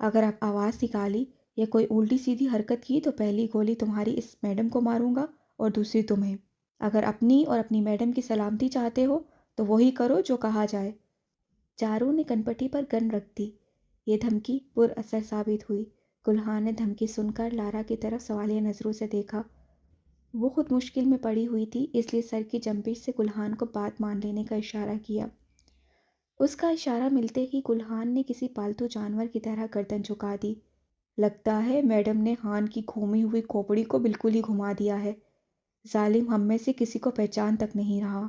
اگر آپ آواز نکالی یا کوئی الٹی سیدھی حرکت کی تو پہلی گولی تمہاری اس میڈم کو ماروں گا اور دوسری تمہیں۔ اگر اپنی اور اپنی میڈم کی سلامتی چاہتے ہو تو وہی کرو جو کہا جائے۔ چاروں نے کنپٹی پر گن رکھ دی۔ یہ دھمکی پر اثر ثابت ہوئی۔ گلہان نے دھمکی سن کر لارا کی طرف سوالیہ نظروں سے دیکھا۔ وہ خود مشکل میں پڑی ہوئی تھی، اس لیے سر کی جنبش سے گلہان کو بات مان لینے کا اشارہ کیا۔ اس کا اشارہ ملتے ہی گلہان نے کسی پالتو جانور کی طرح گردن جھکا دی۔ لگتا ہے میڈم نے ہان کی گھومی ہوئی کھوپڑی کو بالکل ہی گھما دیا ہے۔ ظالم ہم میں سے کسی کو پہچان تک نہیں رہا۔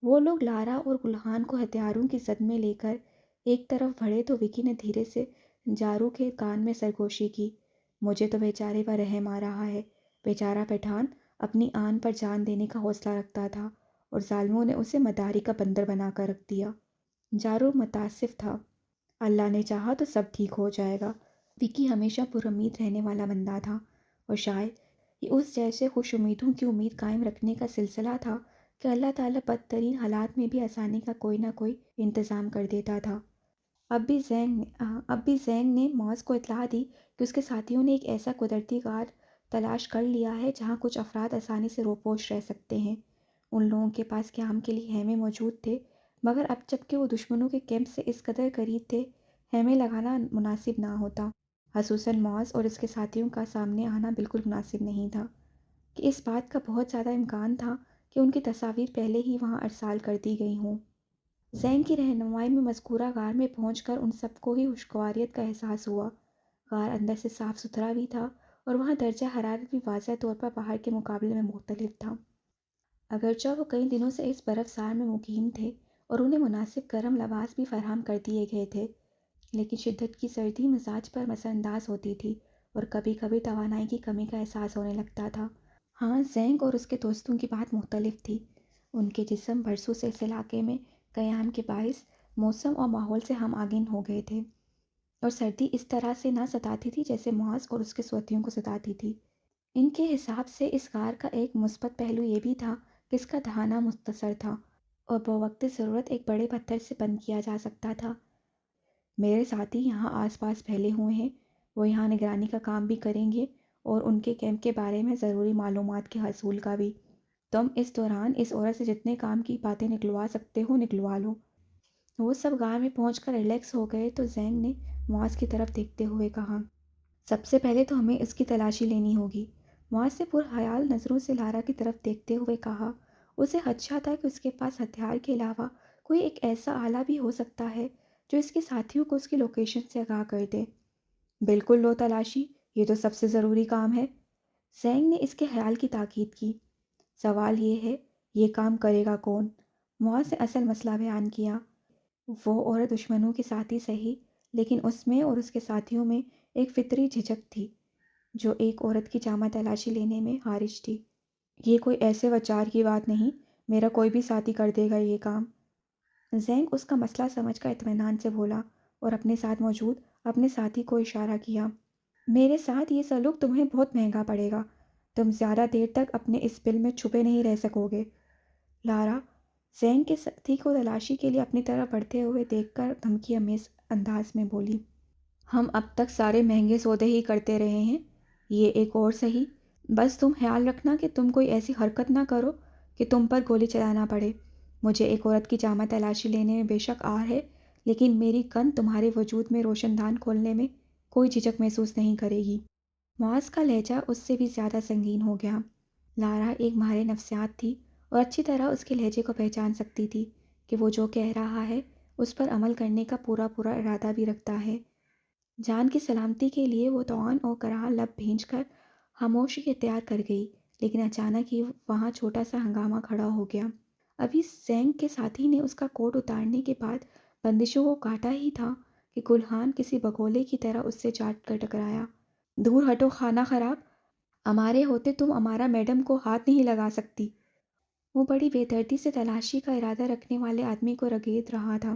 وہ لوگ لارا اور گلہان کو ہتھیاروں کی زد میں لے کر ایک طرف بڑھے تو وکی نے دھیرے سے جارو کے کان میں سرگوشی کی۔ مجھے تو بیچارے پر رحم آ رہا ہے۔ بیچارہ پٹھان اپنی آن پر جان دینے کا حوصلہ رکھتا تھا اور ظالموں نے اسے مداری کا بندر بنا کر رکھ دیا۔ جارو متاسف تھا۔ اللہ نے چاہا تو سب ٹھیک ہو جائے گا۔ وکی ہمیشہ پر امید رہنے والا بندہ تھا اور شاید یہ اس جیسے خوش امیدوں کی امید قائم رکھنے کا سلسلہ تھا کہ اللہ تعالیٰ بدترین حالات میں بھی آسانی کا کوئی نہ کوئی انتظام کر دیتا تھا۔ اب بھی زینگ نے موز کو اطلاع دی کہ اس کے ساتھیوں نے ایک ایسا قدرتی غار تلاش کر لیا ہے جہاں کچھ افراد آسانی سے روپوش رہ سکتے ہیں۔ ان لوگوں کے پاس قیام کے لیے خیمے موجود تھے، مگر اب جب کہ وہ دشمنوں کے کیمپ سے اس قدر قریب تھے، خیمے لگانا مناسب نہ ہوتا۔ خصوصاً موز اور اس کے ساتھیوں کا سامنے آنا بالکل مناسب نہیں تھا کہ اس بات کا بہت زیادہ امکان تھا کہ ان کی تصاویر پہلے ہی وہاں ارسال کر دی گئی ہوں۔ زینگ کی رہنمائی میں مذکورہ غار میں پہنچ کر ان سب کو ہی خوشگواریت کا احساس ہوا۔ غار اندر سے صاف ستھرا بھی تھا اور وہاں درجہ حرارت بھی واضح طور پر باہر کے مقابلے میں مختلف تھا۔ اگرچہ وہ کئی دنوں سے اس برف زار میں مقیم تھے اور انہیں مناسب گرم لباس بھی فراہم کر دیے گئے تھے، لیکن شدت کی سردی مزاج پر مثر انداز ہوتی تھی اور کبھی کبھی توانائی کی کمی کا احساس ہونے لگتا تھا۔ ہاں، زینگ اور اس کے دوستوں کی بات مختلف تھی۔ ان کے جسم برسوں سے اس علاقے میں قیام کے باعث موسم اور ماحول سے ہم آہنگ ہو گئے تھے اور سردی اس طرح سے نہ ستاتی تھی جیسے موز اور اس کے ساتھیوں کو ستاتی تھی۔ ان کے حساب سے اس غار کا ایک مثبت پہلو یہ بھی تھا کہ اس کا دہانہ مختصر تھا اور بوقت ضرورت ایک بڑے پتھر سے بند کیا جا سکتا تھا۔ میرے ساتھی یہاں آس پاس پھیلے ہوئے ہیں، وہ یہاں نگرانی کا کام بھی کریں گے اور ان کے کیمپ کے بارے میں ضروری معلومات کے حصول کا بھی۔ تم اس دوران اس عورت سے جتنے کام کی باتیں نکلوا سکتے ہو نکلوا لو۔ وہ سب غار میں پہنچ کر ریلیکس ہو گئے تو زینگ نے معاذ کی طرف دیکھتے ہوئے کہا، سب سے پہلے تو ہمیں اس کی تلاشی لینی ہوگی۔ معاذ نے پرخیال نظروں سے لارا کی طرف دیکھتے ہوئے کہا۔ اسے خدشہ تھا کہ اس کے پاس ہتھیار کے علاوہ کوئی ایک ایسا آلہ بھی ہو سکتا ہے جو اس کے ساتھیوں کو اس کی لوکیشن سے آگاہ کر دے۔ بالکل لو تلاشی، یہ تو سب سے ضروری کام ہے۔ زینگ نے اس کے خیال کی تاکید کی۔ سوال یہ ہے، یہ کام کرے گا کون؟ معاذ نے اصل مسئلہ بیان کیا۔ وہ عورت دشمنوں کی ساتھی صحیح، لیکن اس میں اور اس کے ساتھیوں میں ایک فطری جھجک تھی جو ایک عورت کی جامہ تلاشی لینے میں خارج تھی۔ یہ کوئی ایسے وچار کی بات نہیں، میرا کوئی بھی ساتھی کر دے گا یہ کام۔ زینگ اس کا مسئلہ سمجھ کر اطمینان سے بولا اور اپنے ساتھ موجود اپنے ساتھی کو اشارہ کیا۔ میرے ساتھ یہ سلوک تمہیں بہت مہنگا پڑے گا۔ تم زیادہ دیر تک اپنے اس بل میں چھپے نہیں رہ سکو گے۔ لارا زینگ کے ساتھی کو تلاشی کے لیے اپنی طرف بڑھتے ہوئے دیکھ کر دھمکی آمیز انداز میں بولی، ہم اب تک سارے مہنگے سودے ہی کرتے رہے ہیں، یہ ایک اور صحیح۔ بس تم خیال رکھنا کہ تم کوئی ایسی حرکت نہ کرو کہ تم پر گولی چلانا پڑے۔ مجھے ایک عورت کی جامہ تلاشی لینے میں بے شک آر ہے، لیکن میری گن تمہارے وجود میں روشن دان کھولنے میں کوئی جھجک محسوس نہیں کرے گی۔ معاذ کا لہجہ اس سے بھی زیادہ سنگین ہو گیا۔ لارا ایک ماہر نفسیات تھی اور اچھی طرح اس کے لہجے کو پہچان سکتی تھی کہ وہ جو کہہ رہا ہے اس پر عمل کرنے کا پورا ارادہ بھی رکھتا ہے۔ جان کی سلامتی کے لیے وہ توان اور کراہ لب بھینچ کر خاموشی اختیار کر گئی، لیکن اچانک ہی وہاں چھوٹا سا ہنگامہ کھڑا ہو گیا۔ ابھی زینگ کے ساتھی نے اس کا کوٹ اتارنے کے بعد بندشوں کو کاٹا ہی تھا کہ گلہان کسی بگولے کی طرح اس سے چاٹ کر ٹکرایا۔ دور ہٹو خانہ خراب، ہمارے ہوتے تم ہمارا میڈم کو ہاتھ نہیں لگا سکتی۔ وہ بڑی بے دردی سے تلاشی کا ارادہ رکھنے والے آدمی کو رگید رہا تھا۔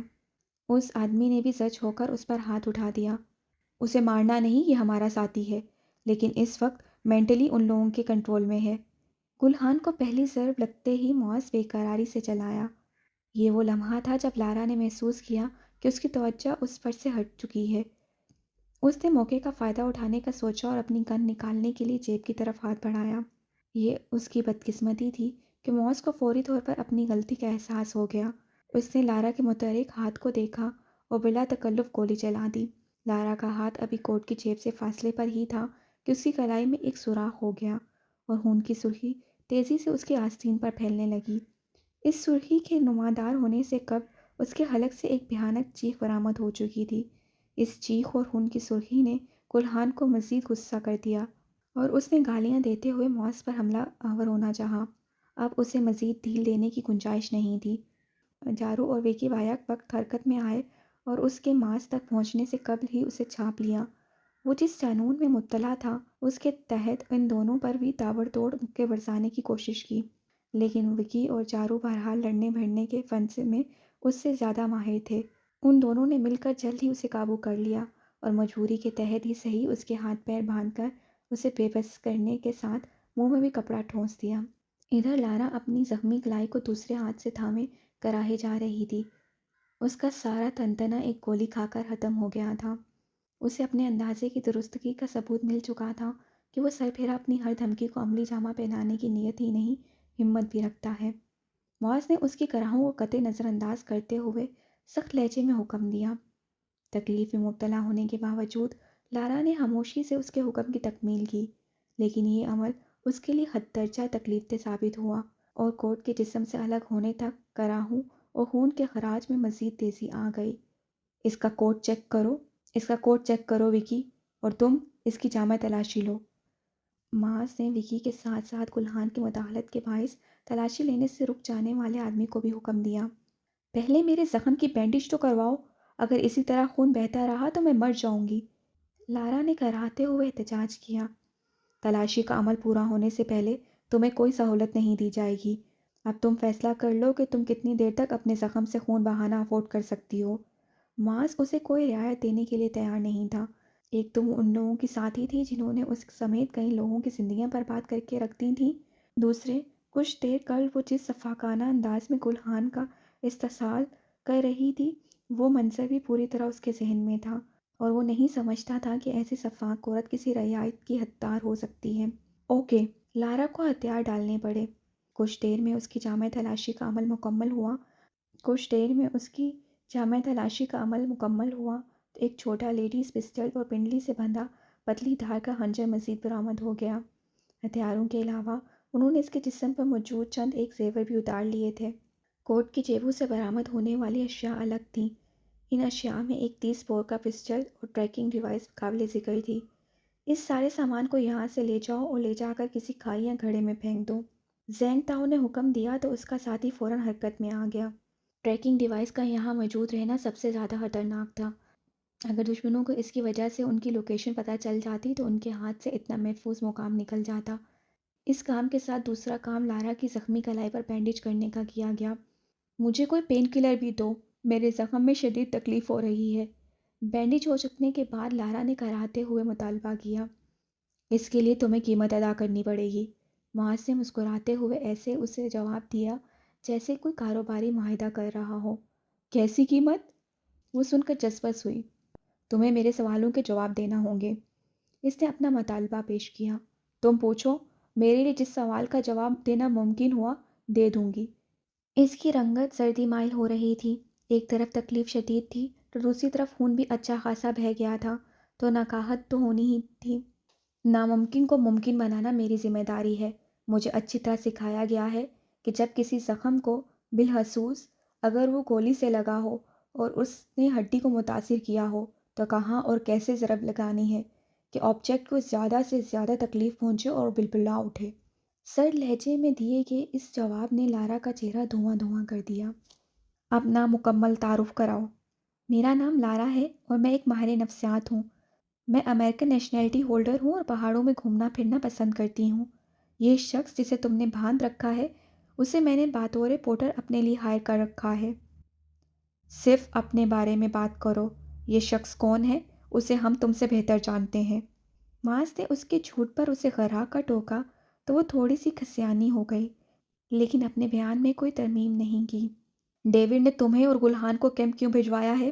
اس آدمی نے بھی زج ہو کر اس پر ہاتھ اٹھا دیا۔ اسے مارنا نہیں، یہ ہمارا ساتھی ہے، لیکن اس وقت مینٹلی ان لوگوں کے کنٹرول میں ہے۔ گلہان کو پہلی ضرب لگتے ہی معاذ بے قراری سے چلایا۔ یہ وہ لمحہ تھا جب لارا نے محسوس کیا کہ اس کی توجہ اس پر سے ہٹ چکی ہے۔ اس نے موقع کا فائدہ اٹھانے کا سوچا اور اپنی گن نکالنے کے لیے جیب کی طرف ہاتھ بڑھایا۔ یہ اس کی بدقسمتی تھی کہ موز کو فوری طور پر اپنی غلطی کا احساس ہو گیا۔ اس نے لارا کے متحرک ہاتھ کو دیکھا اور بلا تکلف گولی چلا دی۔ لارا کا ہاتھ ابھی کوٹ کی جیب سے فاصلے پر ہی تھا کہ اس کی کلائی میں ایک سوراخ ہو گیا اور خون کی سرخی تیزی سے اس کی آستین پر پھیلنے لگی۔ اس سرخی کے نمودار ہونے سے قبل اس کے حلق سے ایک بھیانک چیخ برآمد ہو چکی تھی۔ اس چیخ اور خون کی سرخی نے گلحان کو مزید غصہ کر دیا اور اس نے گالیاں دیتے ہوئے موز پر حملہ آور ہونا چاہا۔ اب اسے مزید ڈھیل دینے کی گنجائش نہیں تھی۔ جارو اور وکی بیک وقت حرکت میں آئے اور اس کے ماس تک پہنچنے سے قبل ہی اسے چھاپ لیا۔ وہ جس جنون میں مبتلا تھا اس کے تحت ان دونوں پر بھی تابڑ توڑ مکے برسانے کی کوشش کی، لیکن وکی اور جارو بہرحال لڑنے بھڑنے کے فن میں اس سے زیادہ ماہر تھے۔ ان دونوں نے مل کر جلد ہی اسے قابو کر لیا اور مجبوری کے تحت ہی صحیح اس کے ہاتھ پیر باندھ کر اسے بے بس کرنے کے ساتھ منہ میں بھی کپڑا ٹھونس دیا۔ ادھر لارا اپنی زخمی کلائی کو دوسرے ہاتھ سے تھامے کراہے جا رہی تھی۔ اس کا سارا تنتنا ایک گولی کھا کر ختم ہو گیا تھا۔ اسے اپنے اندازے کی درستگی کا ثبوت مل چکا تھا کہ وہ سر پھیرا اپنی ہر دھمکی کو عملی جامہ پہنانے کی نیت ہی نہیں، ہمت بھی رکھتا ہے۔ معاذ نے اس کی کراہوں کو قطع نظر انداز کرتے ہوئے سخت لہجے میں حکم دیا۔ تکلیف میں مبتلا ہونے کے باوجود لارا نے خاموشی سے اس کے حکم کی تکمیل کی، لیکن یہ عمل اس کے لیے حد درجہ تکلیف دہ ثابت ہوا اور کوٹ کے جسم سے الگ ہونے تک کراہوں اور خون کے خراج میں مزید تیزی آ گئی۔ اس کا کوٹ چیک کرو، اس کا کوٹ چیک کرو وکی، اور تم اس کی جامع تلاشی لو۔ معاذ نے وکی کے ساتھ ساتھ گلحان کی مداخلت کے باعث تلاشی لینے سے رک جانے والے آدمی کو بھی حکم دیا۔ پہلے میرے زخم کی بینڈیج تو کرواؤ، اگر اسی طرح خون بہتا رہا تو میں مر جاؤں گی، لارا نے کراہتے ہوئے احتجاج کیا۔ تلاشی کا عمل پورا ہونے سے پہلے تمہیں کوئی سہولت نہیں دی جائے گی۔ اب تم فیصلہ کر لو کہ تم کتنی دیر تک اپنے زخم سے خون بہانا افورڈ کر سکتی ہو۔ معاذ اسے کوئی رعایت دینے کے لیے تیار نہیں تھا۔ ایک تو وہ ان لوگوں کی ساتھی تھی جنہوں نے اس سمیت کئی لوگوں کی زندگیاں برباد کر کے رکھ دی تھیں، دوسرے کچھ دیر قبل وہ جس شفاقانہ انداز میں گلحان کا استحصال کر رہی تھی، وہ منظر بھی پوری طرح اس کے ذہن میں تھا اور وہ نہیں سمجھتا تھا کہ ایسی شفاق عورت کسی رعایت کی حقدار ہو سکتی ہے۔ اوکے، لارا کو ہتھیار ڈالنے پڑے۔ کچھ دیر میں اس کی جامع تلاشی کا عمل مکمل ہوا۔ تو ایک چھوٹا لیڈیز پسٹل اور پنڈلی سے بندھا پتلی دھار کا خنجر مزید برآمد ہو گیا۔ ہتھیاروں کے علاوہ انہوں نے اس کے جسم پر موجود چند ایک زیور بھی اتار لیے تھے۔ کوٹ کی جیبوں سے برآمد ہونے والی اشیاء الگ تھیں۔ ان اشیاء میں ایک 30 بور کا پسٹل اور ٹریکنگ ڈیوائس قابل ذکر تھی۔ اس سارے سامان کو یہاں سے لے جاؤ اور لے جا کر کسی کھائی یا گھڑے میں پھینک دو۔ زینگ تاؤ نے حکم دیا تو اس کا ساتھی فوراً حرکت میں آ گیا۔ ٹریکنگ ڈیوائس کا یہاں موجود رہنا سب سے زیادہ خطرناک تھا۔ اگر دشمنوں کو اس کی وجہ سے ان کی لوکیشن پتہ چل جاتی تو ان کے ہاتھ سے اتنا محفوظ مقام نکل جاتا۔ اس کام کے ساتھ دوسرا کام لارا کی زخمی کلائی پر بینڈیج کرنے کا کیا گیا۔ مجھے کوئی پین کلر بھی دو، میرے زخم میں شدید تکلیف ہو رہی ہے، بینڈیج ہو چکنے کے بعد لارا نے کراہتے ہوئے مطالبہ کیا۔ اس کے لیے تمہیں قیمت ادا کرنی پڑے گی۔ معاذ نے مسکراتے ہوئے ایسے اسے جواب دیا جیسے کوئی کاروباری معاہدہ کر رہا ہو۔ کیسی قیمت؟ وہ سن کر جذبس ہوئی۔ تمہیں میرے سوالوں کے جواب دینا ہوں گے۔ اس نے اپنا مطالبہ پیش کیا۔ تم پوچھو، میرے لیے جس سوال کا جواب دینا ممکن ہوا دے دوں گی۔ اس کی رنگت زردی مائل ہو رہی تھی۔ ایک طرف تکلیف شدید تھی تو دوسری طرف خون بھی اچھا خاصا بہہ گیا تھا، تو نکاہت تو ہونی ہی تھی۔ ناممکن کو ممکن بنانا میری ذمہ داری ہے۔ مجھے اچھی طرح سکھایا گیا ہے کہ جب کسی زخم کو بالخصوص اگر وہ گولی سے لگا ہو اور اس نے ہڈی کو متاثر کیا ہو تو کہاں اور کیسے ضرب لگانی ہے کہ آبجیکٹ کو زیادہ سے زیادہ تکلیف پہنچے اور بلبلا اٹھے۔ سرد لہجے میں دیے گئے اس جواب نے لارا کا چہرہ دھواں دھواں کر دیا۔ اپنا مکمل تعارف کراؤ۔ میرا نام لارا ہے اور میں ایک ماہر نفسیات ہوں۔ میں امریکن نیشنلٹی ہولڈر ہوں اور پہاڑوں میں گھومنا پھرنا پسند کرتی ہوں۔ یہ شخص جسے تم نے باندھ رکھا ہے اسے میں نے بطور پورٹر اپنے لیے ہائر کر رکھا ہے۔ صرف اپنے بارے میں بات کرو۔ یہ شخص کون ہے اسے ہم تم سے بہتر جانتے ہیں۔ معاذ نے اس کے جھوٹ پر اسے غرا کر ٹوکا تو وہ تھوڑی سی کھسیانی ہو گئی، لیکن اپنے بیان میں کوئی ترمیم نہیں کی۔ ڈیوڈ نے تمہیں اور گلحان کو کیمپ کیوں بھجوایا ہے؟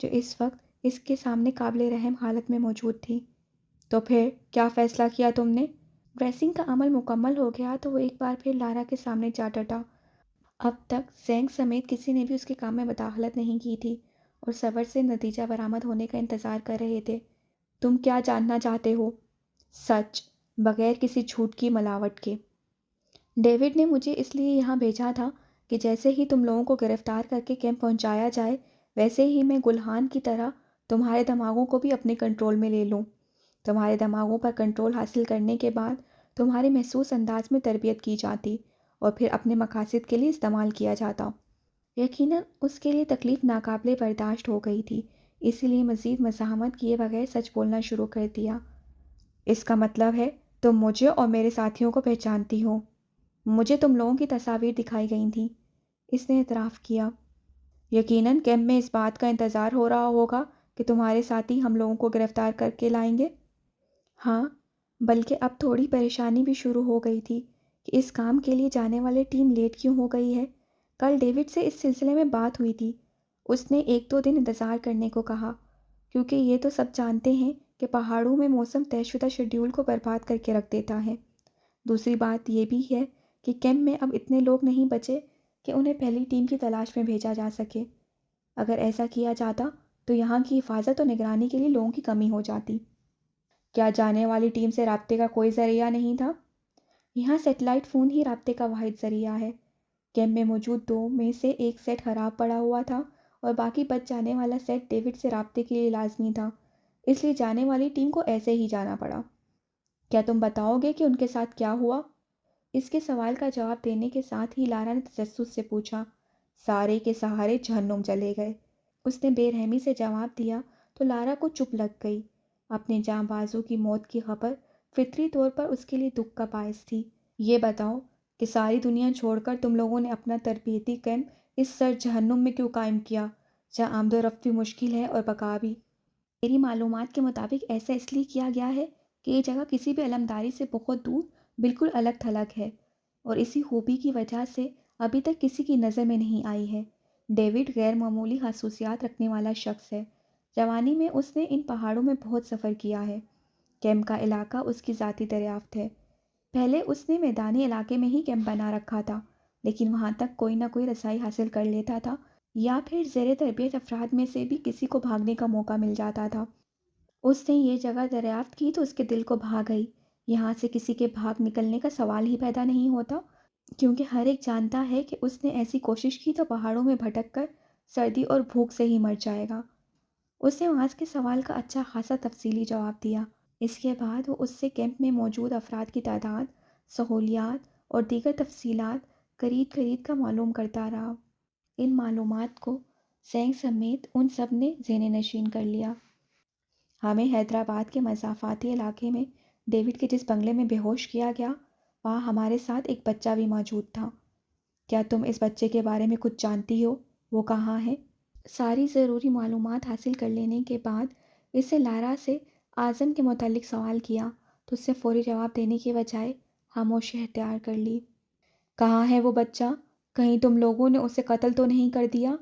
جو اس وقت اس کے سامنے قابل رحم حالت میں موجود تھی۔ تو پھر کیا فیصلہ کیا تم نے؟ ڈریسنگ کا عمل مکمل ہو گیا تو وہ ایک بار پھر لارا کے سامنے جا ڈٹا۔ اب تک زینگ سمیت کسی نے بھی اس کے کام میں مداخلت نہیں کی تھی اور صبر سے نتیجہ برآمد ہونے کا انتظار کر رہے تھے۔ تم کیا جاننا چاہتے ہو؟ سچ، بغیر کسی جھوٹ کی ملاوٹ کے۔ ڈیوڈ نے مجھے اس لیے یہاں بھیجا تھا کہ جیسے ہی تم لوگوں کو گرفتار کر کے کیمپ پہنچایا جائے ویسے ہی میں گلہان کی طرح تمہارے دماغوں کو بھی اپنے کنٹرول میں لے لوں۔ تمہارے دماغوں پر کنٹرول حاصل کرنے کے بعد تمہارے محسوس انداز میں تربیت کی جاتی اور پھر اپنے مقاصد کے لیے استعمال کیا جاتا۔ یقیناً اس کے لیے تکلیف ناقابل برداشت ہو گئی تھی، اسی لیے مزید مزاحمت کیے بغیر سچ بولنا شروع کر دیا۔ اس کا مطلب ہے تم مجھے اور میرے ساتھیوں کو پہچانتی ہو۔ مجھے تم لوگوں کی تصاویر دکھائی گئی تھیں، اس نے اعتراف کیا۔ یقیناً کیمپ میں اس بات کا انتظار ہو رہا ہوگا کہ تمہارے ساتھی ہم لوگوں کو گرفتار کر کے لائیں گے۔ ہاں، بلکہ اب تھوڑی پریشانی بھی شروع ہو گئی تھی کہ اس کام کے لیے جانے والے ٹیم لیٹ کیوں ہو گئی ہے۔ کل ڈیوڈ سے اس سلسلے میں بات ہوئی تھی۔ اس نے 1-2 دن انتظار کرنے کو کہا، کیونکہ یہ تو سب جانتے ہیں کہ پہاڑوں میں موسم طے شدہ شیڈول کو برباد کر کے رکھ دیتا ہے۔ دوسری بات یہ بھی ہے کہ کیمپ میں اب اتنے لوگ نہیں بچے کہ انہیں پہلی ٹیم کی تلاش میں بھیجا جا سکے۔ اگر ایسا کیا جاتا تو یہاں کی حفاظت اور نگرانی کے لیے لوگوں کی کمی ہو جاتی۔ کیا جانے والی ٹیم سے رابطے کا کوئی ذریعہ نہیں تھا؟ یہاں سیٹلائٹ فون ہی رابطے کا واحد ذریعہ ہے۔ کیمپ میں موجود 2 میں سے ایک سیٹ خراب پڑا ہوا تھا اور باقی بچ جانے والا سیٹ ڈیوڈ سے رابطے کے لیے لازمی تھا، اس لیے جانے والی ٹیم کو ایسے ہی جانا پڑا۔ کیا تم بتاؤ گے کہ ان کے ساتھ کیا ہوا؟ اس کے سوال کا جواب دینے کے ساتھ ہی لارا نے تجسس سے پوچھا۔ سارے کے سہارے جہنم چلے گئے، اس نے بے رحمی سے جواب دیا تو لارا کو چپ لگ گئی۔ اپنے جاں بازو کی موت کی خبر فطری طور پر اس کے لیے دکھ کا باعث تھی۔ یہ بتاؤ کہ ساری دنیا چھوڑ کر تم لوگوں نے اپنا تربیتی کیمپ اس سر جہنم میں کیوں قائم کیا، جہاں آمد و رفت بھی مشکل ہے اور بقا بھی؟ میری معلومات کے مطابق ایسا اس لیے کیا گیا ہے کہ یہ جگہ کسی بھی علمداری سے بہت دور بالکل الگ تھلگ ہے اور اسی خوبی کی وجہ سے ابھی تک کسی کی نظر میں نہیں آئی ہے۔ ڈیوڈ غیر معمولی خصوصیات رکھنے والا شخص ہے۔ جوانی میں اس نے ان پہاڑوں میں بہت سفر کیا ہے۔ کیمپ کا علاقہ اس کی ذاتی دریافت ہے۔ پہلے اس نے میدانی علاقے میں ہی کیمپ بنا رکھا تھا، لیکن وہاں تک کوئی نہ کوئی رسائی حاصل کر لیتا تھا یا پھر زیر تربیت افراد میں سے بھی کسی کو بھاگنے کا موقع مل جاتا تھا۔ اس نے یہ جگہ دریافت کی تو اس کے دل کو بھا گئی۔ یہاں سے کسی کے بھاگ نکلنے کا سوال ہی پیدا نہیں ہوتا، کیونکہ ہر ایک جانتا ہے کہ اس نے ایسی کوشش کی تو پہاڑوں میں بھٹک کر سردی اور بھوک سے ہی مر جائے گا۔ اس نے وہاں کے سوال کا اچھا خاصا تفصیلی جواب دیا۔ اس کے بعد وہ اس سے کیمپ میں موجود افراد کی تعداد، سہولیات اور دیگر تفصیلات قریب کا معلوم کرتا رہا۔ ان معلومات کو زینگ سمیت ان سب نے ذہن نشین کر لیا۔ ہمیں حیدرآباد کے مضافاتی علاقے میں ڈیوڈ کے جس بنگلے میں بے ہوش کیا گیا، وہاں ہمارے ساتھ ایک بچہ بھی موجود تھا۔ کیا تم اس بچے کے بارے میں کچھ جانتی ہو؟ وہ کہاں ہے؟ ساری ضروری معلومات حاصل کر لینے کے بعد اسے لارا سے اعظم کے متعلق سوال کیا تو اس سے فوری جواب دینے کی بجائے خاموشی اختیار کر لی۔ کہاں ہے وہ بچہ؟ کہیں تم لوگوں نے اسے قتل تو نہیں کر دیا؟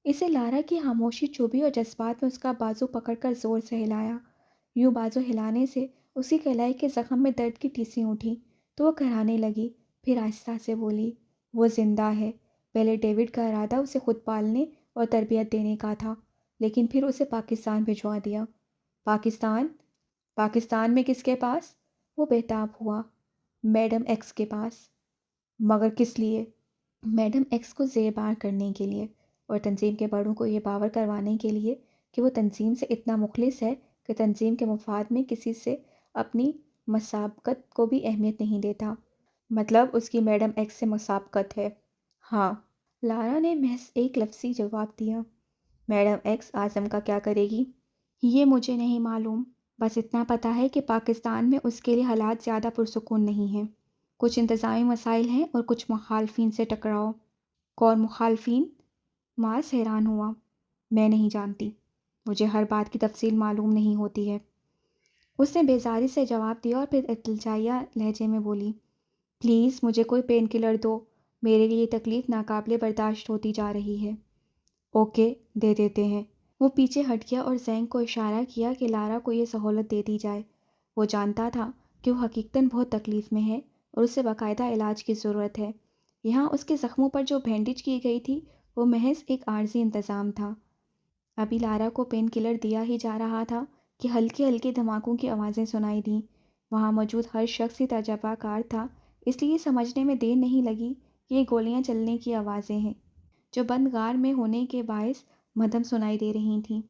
اسے لارا کی خاموشی چبھی اور جذبات میں اس کا بازو پکڑ کر زور سے ہلایا۔ یوں بازو ہلانے سے اسی کلائی کے زخم میں درد کی ٹیسیں اٹھیں تو وہ کرانے لگی، پھر آہستہ سے بولی، وہ زندہ ہے۔ پہلے ڈیوڈ کا ارادہ اسے خود پالنے اور تربیت دینے کا تھا، لیکن پھر اسے پاکستان بھجوا دیا۔ پاکستان؟ پاکستان میں کس کے پاس؟ وہ بےتاب ہوا۔ میڈم ایکس کے پاس۔ مگر کس لیے؟ میڈم ایکس کو زیر بار کرنے کے لیے اور تنظیم کے بڑوں کو یہ باور کروانے کے لیے کہ وہ تنظیم سے اتنا مخلص ہے کہ تنظیم کے مفاد میں کسی سے اپنی مسابقت کو بھی اہمیت نہیں دیتا۔ مطلب اس کی میڈم ایکس سے مسابقت ہے؟ ہاں، لارا نے محض ایک لفظی جواب دیا۔ میڈم ایکس اعظم کا کیا کرے گی؟ یہ مجھے نہیں معلوم، بس اتنا پتہ ہے کہ پاکستان میں اس کے لیے حالات زیادہ پرسکون نہیں ہیں۔ کچھ انتظامی مسائل ہیں اور کچھ مخالفین سے ٹکراؤ۔ کون مخالفین؟ مارس حیران ہوا۔ میں نہیں جانتی، مجھے ہر بات کی تفصیل معلوم نہیں ہوتی ہے، اس نے بیزاری سے جواب دیا اور پھر التجائیہ لہجے میں بولی، پلیز مجھے کوئی پین کلر دو، میرے لیے یہ تکلیف ناقابل برداشت ہوتی جا رہی ہے۔ اوکے، دے دیتے ہیں۔ وہ پیچھے ہٹ گیا اور زینگ کو اشارہ کیا کہ لارا کو یہ سہولت دے دی جائے۔ وہ جانتا تھا کہ وہ حقیقتاً بہت تکلیف میں ہے اور اسے باقاعدہ علاج کی ضرورت ہے۔ یہاں اس کے زخموں پر جو بینڈیج کی گئی تھی وہ محض ایک عارضی انتظام تھا۔ ابھی لارا کو پین کلر دیا ہی جا رہا تھا کہ ہلکے ہلکے دھماکوں کی آوازیں سنائی دیں۔ وہاں موجود ہر شخص ہی تجربہ کار تھا، اس لیے سمجھنے میں دیر نہیں لگی کہ یہ گولیاں چلنے کی آوازیں ہیں جو بند غار میں ہونے کے باعث مدھم سنائی دے رہی تھیں۔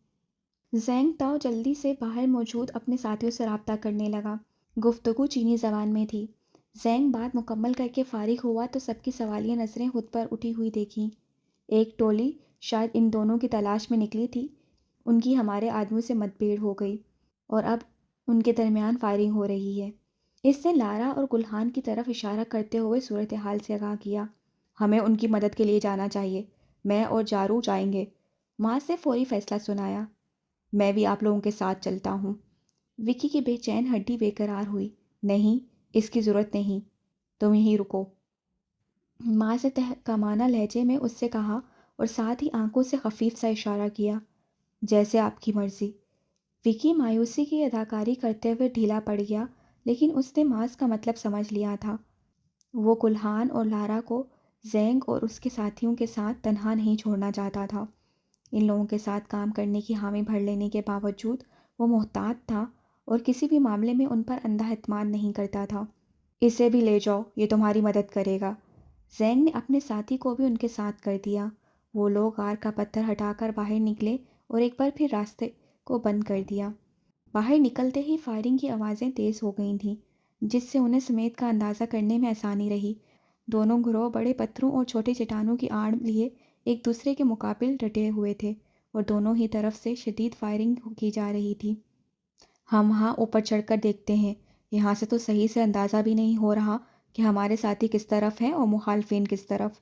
زینگ تاؤ جلدی سے باہر موجود اپنے ساتھیوں سے رابطہ کرنے لگا۔ گفتگو چینی زبان میں تھی۔ زینگ بات مکمل کر کے فارغ ہوا تو سب کی سوالیہ نظریں خود پر اٹھی ہوئی دیکھیں۔ ایک ٹولی شاید ان دونوں کی تلاش میں نکلی تھی، ان کی ہمارے آدمیوں سے مدبھیڑ ہو گئی اور اب ان کے درمیان فائرنگ ہو رہی ہے۔ اس نے لارا اور گلحان کی طرف اشارہ کرتے ہوئے صورتحال سے آگاہ کیا۔ ہمیں ان کی مدد کے لیے جانا چاہیے، میں اور جارو جائیں گے۔ ماس نے فوری فیصلہ سنایا۔ میں بھی آپ لوگوں کے ساتھ چلتا ہوں۔ وکی کی بے چین ہڈی بیقرار ہوئی۔ نہیں، اس کی ضرورت نہیں، تم یہیں رکو، ماس نے تحکامانہ لہجے میں اس سے کہا اور ساتھ ہی آنکھوں سے خفیف سا اشارہ کیا۔ جیسے آپ کی مرضی۔ وکی مایوسی کی اداکاری کرتے ہوئے ڈھیلا پڑ گیا، لیکن اس نے ماس کا مطلب سمجھ لیا تھا۔ وہ گلحان اور لارا کو زینگ اور اس کے ساتھیوں کے ساتھ تنہا نہیں چھوڑنا چاہتا تھا۔ ان لوگوں کے ساتھ کام کرنے کی حامی بھر لینے کے باوجود وہ محتاط تھا اور کسی بھی معاملے میں ان پر اندھا اعتماد نہیں کرتا تھا۔ اسے بھی لے جاؤ، یہ تمہاری مدد کرے گا۔ زینگ نے اپنے ساتھی کو بھی ان کے ساتھ کر دیا۔ وہ لوگ غار کا پتھر ہٹا کر باہر نکلے اور ایک بار پھر راستے کو بند کر دیا۔ باہر نکلتے ہی فائرنگ کی آوازیں تیز ہو گئی تھیں، جس سے انہیں سمیت کا اندازہ کرنے میں آسانی رہی۔ دونوں گروہ بڑے پتھروں اور چھوٹے چٹانوں کی آڑ لیے ایک دوسرے کے مقابل ڈٹے ہوئے تھے اور دونوں ہی طرف سے شدید فائرنگ کی جا رہی تھی۔ ہم وہاں اوپر چڑھ کر دیکھتے ہیں، یہاں سے تو صحیح سے اندازہ بھی نہیں ہو رہا کہ ہمارے ساتھی کس طرف ہیں اور مخالفین کس طرف۔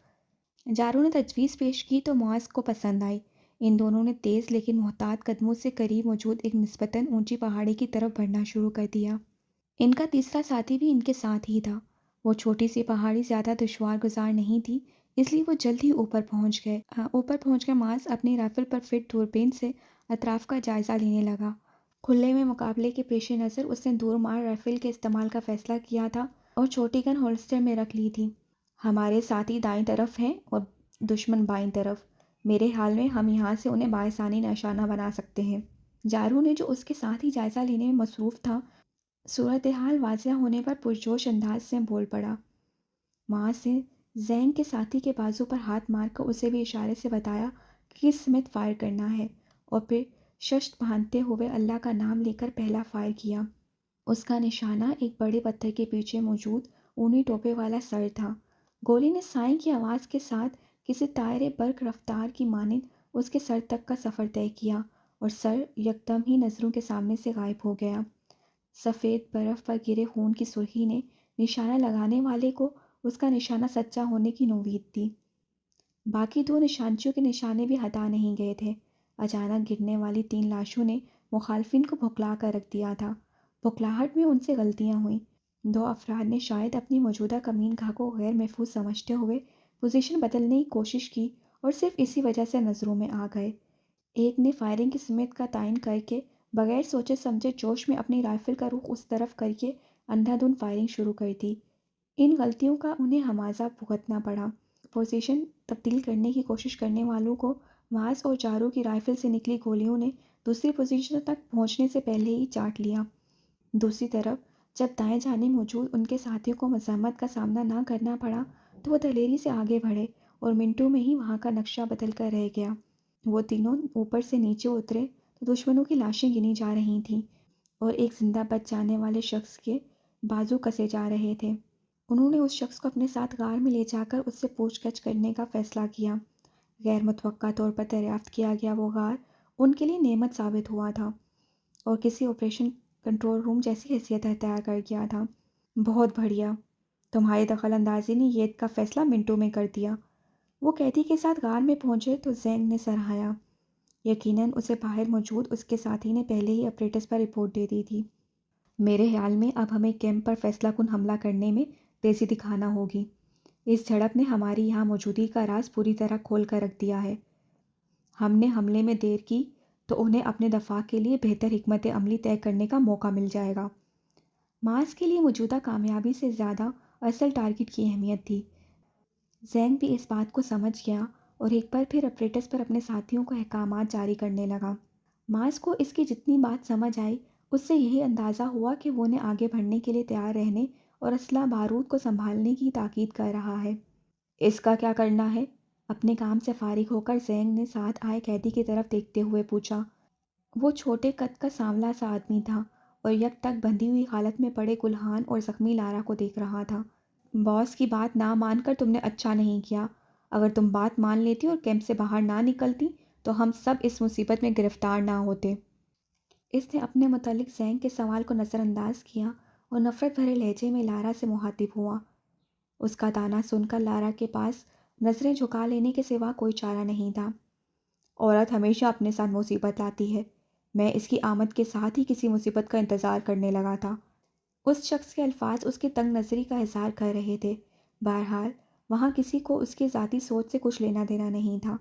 جارو نے تجویز پیش کی تو معاذ کو پسند آئی۔ ان دونوں نے تیز لیکن محتاط قدموں سے قریب موجود ایک نسبتاً اونچی پہاڑی کی طرف بڑھنا شروع کر دیا۔ ان کا تیسرا ساتھی بھی ان کے ساتھ ہی تھا۔ وہ چھوٹی سی پہاڑی زیادہ دشوار گزار نہیں تھی، اس لیے وہ جلد ہی اوپر پہنچ گئے۔ معاذ اپنی رائفل پر فٹ دوربین سے اطراف کا جائزہ لینے لگا۔ کھلے میں مقابلے کے پیش نظر اس نے دور مار رائفل کے استعمال کا فیصلہ کیا تھا اور چھوٹی گن ہولسٹر میں رکھ لی تھی۔ ہمارے ساتھی دائیں طرف ہیں اور دشمن بائیں طرف۔ میرے حال میں ہم یہاں سے انہیں بآسانی نشانہ بنا سکتے ہیں۔ جارو نے، جو اس کے ساتھ ہی جائزہ لینے میں مصروف تھا، صورتحال واضح ہونے پر پرجوش انداز سے بول پڑا۔ معاذ نے زینگ کے ساتھی کے بازو پر ہاتھ مار کر اسے بھی اشارے سے بتایا کہ کس سمت فائر کرنا ہے اور پھر ششت باندھتے ہوئے اللہ کا نام لے کر پہلا فائر کیا۔ اس کا نشانہ ایک بڑے پتھر کے پیچھے موجود اونی ٹوپے والا سر تھا۔ گولی نے سائیں کی آواز کے ساتھ کسی طائر برق رفتار کی مانند اس کے سر تک کا سفر طے کیا اور سر یکدم ہی نظروں کے سامنے سے غائب ہو گیا۔ سفید برف پر گرے خون کی سرخی نے نشانہ لگانے والے کو اس کا نشانہ سچا ہونے کی نوید دی۔ باقی دو نشانچیوں کے نشانے بھی ہٹا نہیں گئے تھے۔ اچانک گرنے والی 3 لاشوں نے مخالفین کو بھکلا کر رکھ دیا تھا۔ بھکلاہٹ میں ان سے غلطیاں ہوئیں۔ 2 افراد نے شاید اپنی موجودہ کمین گاہ کو غیر محفوظ سمجھتے ہوئے پوزیشن بدلنے کی کوشش کی اور صرف اسی وجہ سے نظروں میں آ گئے۔ ایک نے فائرنگ کی سمت کا تعین کر کے بغیر سوچے سمجھے جوش میں اپنی رائفل کا رخ اس طرف کر کے اندھا دھند فائرنگ شروع کر دی۔ ان غلطیوں کا انہیں خمیازہ بھگتنا پڑا۔ پوزیشن تبدیل کرنے کی کوشش کرنے والوں کو معاذ اور جارو کی رائفل سے نکلی گولیوں نے دوسری پوزیشن تک پہنچنے سے پہلے ہی چاٹ لیا۔ دوسری طرف جب دائیں جانب موجود ان کے ساتھیوں کو مزاحمت کا سامنا نہ کرنا پڑا تو وہ دلیری سے آگے بڑھے اور منٹوں میں ہی وہاں کا نقشہ بدل کر رہ گیا۔ وہ تینوں اوپر سے نیچے اترے تو دشمنوں کی لاشیں گنی جا رہی تھیں اور ایک زندہ بچ جانے والے شخص کے بازو کسے جا رہے تھے۔ انہوں نے اس شخص کو اپنے ساتھ غار میں لے جا کر اس سے پوچھ گچھ کرنے کا فیصلہ کیا۔ غیر متوقع طور پر دریافت کیا گیا وہ غار ان کے لیے نعمت ثابت ہوا تھا اور کسی آپریشن کنٹرول روم جیسی حیثیت اختیار کر گیا تھا۔ بہت بڑھیا، تمہاری دخل اندازی نے یہ کا فیصلہ منٹوں میں کر دیا۔ وہ قیدی کے ساتھ غار میں پہنچے تو زینگ نے سراہا۔ یقیناً اسے باہر موجود اس کے ساتھی نے پہلے ہی اپریٹس پر رپورٹ دے دی تھی۔ میرے خیال میں اب ہمیں کیمپ پر فیصلہ کن حملہ کرنے میں تیزی دکھانا ہوگی۔ اس جھڑپ نے ہماری یہاں موجودگی کا راز پوری طرح کھول کر رکھ دیا ہے۔ ہم نے حملے میں دیر کی تو انہیں اپنے دفاع کے لیے بہتر حکمت عملی طے کرنے کا موقع مل جائے گا۔ مارس کے لیے موجودہ کامیابی سے زیادہ اصل ٹارگٹ کی اہمیت تھی۔ زینگ بھی اس بات کو سمجھ گیا اور ایک بار پھر اپریٹس پر اپنے ساتھیوں کو احکامات جاری کرنے لگا۔ مارس کو اس کی جتنی بات سمجھ آئی، اس سے یہی اندازہ ہوا کہ وہ انہیں آگے بڑھنے کے لیے تیار رہنے اور اسلحہ بارود کو سنبھالنے کی تاکید کر رہا ہے۔ اس کا کیا کرنا ہے؟ اپنے کام سے فارغ ہو کر زینگ نے ساتھ آئے قیدی کی طرف دیکھتے ہوئے پوچھا۔ وہ چھوٹے قد کا سانولا سا آدمی تھا اور یک ٹک بندھی ہوئی حالت میں پڑے گلحان اور زخمی لارا کو دیکھ رہا تھا۔ باس کی بات نہ مان کر تم نے اچھا نہیں کیا۔ اگر تم بات مان لیتی اور کیمپ سے باہر نہ نکلتی تو ہم سب اس مصیبت میں گرفتار نہ ہوتے۔ اس نے اپنے متعلق زینگ کے سوال کو نظر انداز کیا اور نفرت بھرے لہجے میں لارا سے مخاطب ہوا۔ اس کا تانا سن کر لارا کے پاس نظریں جھکا لینے کے سوا کوئی چارہ نہیں تھا۔ عورت ہمیشہ اپنے ساتھ مصیبت لاتی ہے۔ میں اس کی آمد کے ساتھ ہی کسی مصیبت کا انتظار کرنے لگا تھا۔ اس شخص کے الفاظ اس کی تنگ نظری کا اظہار کر رہے تھے۔ بہرحال وہاں کسی کو اس کی ذاتی سوچ سے کچھ لینا دینا نہیں تھا،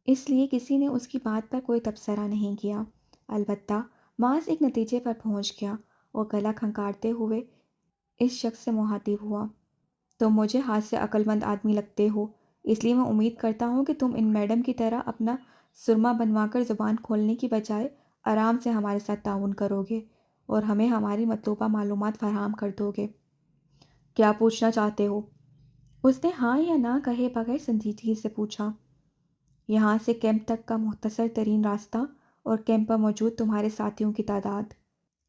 اس لیے کسی نے اس کی بات پر کوئی تبصرہ نہیں کیا۔ البتہ مارس ایک نتیجے پر پہنچ گیا اور گلا کھنکارتے ہوئے اس شخص سے مخاطب ہوا۔ تم مجھے ہاتھ سے عقل مند آدمی لگتے ہو، اس لیے میں امید کرتا ہوں کہ تم ان میڈم کی طرح اپنا سرما بنوا کر زبان کھولنے کی بجائے آرام سے ہمارے ساتھ تعاون کرو گے اور ہمیں ہماری مطلوبہ معلومات فراہم کر دو گے۔ کیا پوچھنا چاہتے ہو؟ اس نے ہاں یا نہ کہے بغیر سنجیدگی سے پوچھا۔ یہاں سے کیمپ تک کا مختصر ترین راستہ اور کیمپ پر موجود تمہارے ساتھیوں کی تعداد۔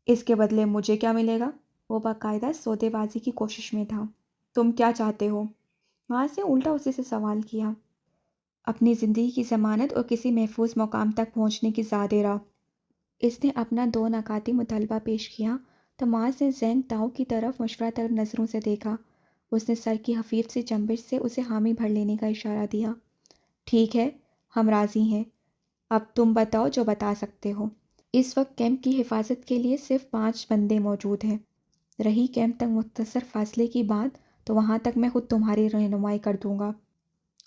اس کے بدلے مجھے کیا ملے گا؟ وہ باقاعدہ سودے بازی کی کوشش میں تھا۔ تم کیا چاہتے ہو؟ مارس نے الٹا اسی سے سوال کیا۔ اپنی زندگی کی ضمانت اور کسی محفوظ مقام تک پہنچنے کی زیادہ راہ۔ اس نے اپنا دو نکاتی مطالبہ پیش کیا تو مارس نے زینگ تاؤ کی طرف مشورہ طلب نظروں سے دیکھا۔ اس نے سر کی حفیظ سی جنبش سے اسے حامی بھر لینے کا اشارہ دیا۔ ٹھیک ہے، ہم راضی ہیں۔ اب تم بتاؤ جو بتا سکتے ہو۔ اس وقت کیمپ کی حفاظت کے لیے صرف 5 بندے موجود ہیں۔ رہی کیمپ تک مختصر فاصلے کی بات تو وہاں تک میں خود تمہاری رہنمائی کر دوں گا۔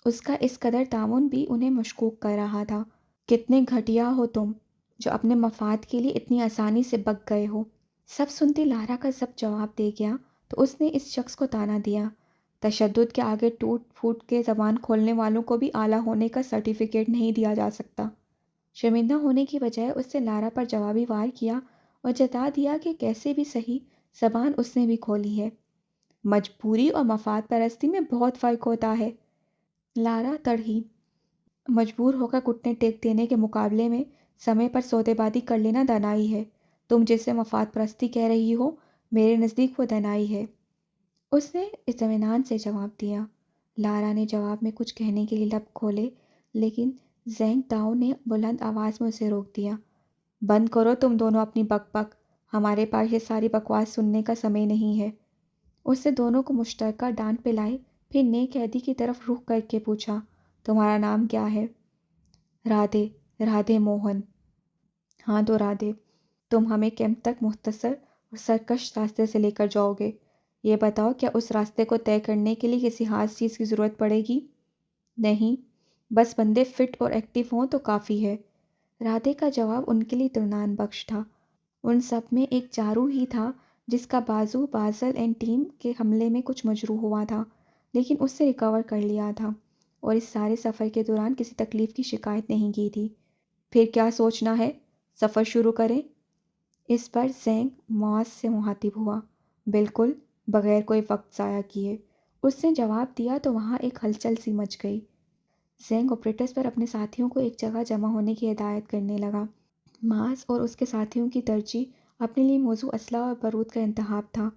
اس کا اس قدر تعاون بھی انہیں مشکوک کر رہا تھا۔ کتنے گھٹیا ہو تم، جو اپنے مفاد کے لیے اتنی آسانی سے بک گئے ہو۔ سب سنتی لارا کا ضبط جواب دے گیا تو اس نے اس شخص کو طعنہ دیا۔ تشدد کے آگے ٹوٹ پھوٹ کے زبان کھولنے والوں کو بھی اعلیٰ ہونے کا سرٹیفکیٹ نہیں دیا جا سکتا۔ شرمندہ ہونے کی بجائے اس نے لارا پر جوابی وار کیا اور جتا دیا کہ کیسے بھی صحیح زبان اس نے بھی کھولی ہے۔ مجبوری اور مفاد پرستی میں بہت فرق ہوتا ہے۔ لارا تڑھی۔ مجبور ہو کر گھٹنے ٹیک دینے کے مقابلے میں سمے پر سودے بازی کر لینا دانائی ہے۔ تم جسے مفاد پرستی کہہ رہی ہو، میرے نزدیک وہ دانائی ہے۔ اس نے اطمینان سے جواب دیا۔ لارا نے جواب میں کچھ کہنے کے لیے لب کھولے، لیکن زینگ تاؤ نے بلند آواز میں اسے روک دیا۔ بند کرو تم دونوں اپنی بک بک، ہمارے پاس یہ ساری بکواس سننے کا سمے نہیں ہے۔ اس نے دونوں کو مشترکہ ڈانٹ پلائی، پھر نئے قیدی کی طرف رخ کر کے پوچھا، تمہارا نام کیا ہے؟ رادھے، رادھے موہن۔ ہاں تو رادھے، تم ہمیں کیمپ تک مختصر اور سرکش راستے سے لے کر جاؤ گے۔ یہ بتاؤ کیا اس راستے کو طے کرنے کے لیے کسی خاص چیز کی ضرورت پڑے گی؟ نہیں، بس بندے فٹ اور ایکٹیو ہوں تو کافی ہے۔ رادھے کا جواب ان کے لیے اطمینان بخش تھا۔ ان سب میں ایک چارو ہی تھا جس کا بازو بازل اینڈ ٹیم کے حملے میں کچھ مجروح ہوا تھا، لیکن اس سے ریکور کر لیا تھا اور اس سارے سفر کے دوران کسی تکلیف کی شکایت نہیں کی تھی۔ پھر کیا سوچنا ہے؟ سفر شروع کریں؟ اس پر زینگ مارس سے مخاطب ہوا۔ بالکل، بغیر کوئی وقت ضائع کیے، اس نے جواب دیا تو وہاں ایک ہلچل سی مچ گئی۔ زینگ آپریٹس پر اپنے ساتھیوں کو ایک جگہ جمع ہونے کی ہدایت کرنے لگا۔ مارس اور اس کے ساتھیوں کی ترجیح اپنے لیے موزوں اسلحہ اور بارود کا انتخاب تھا۔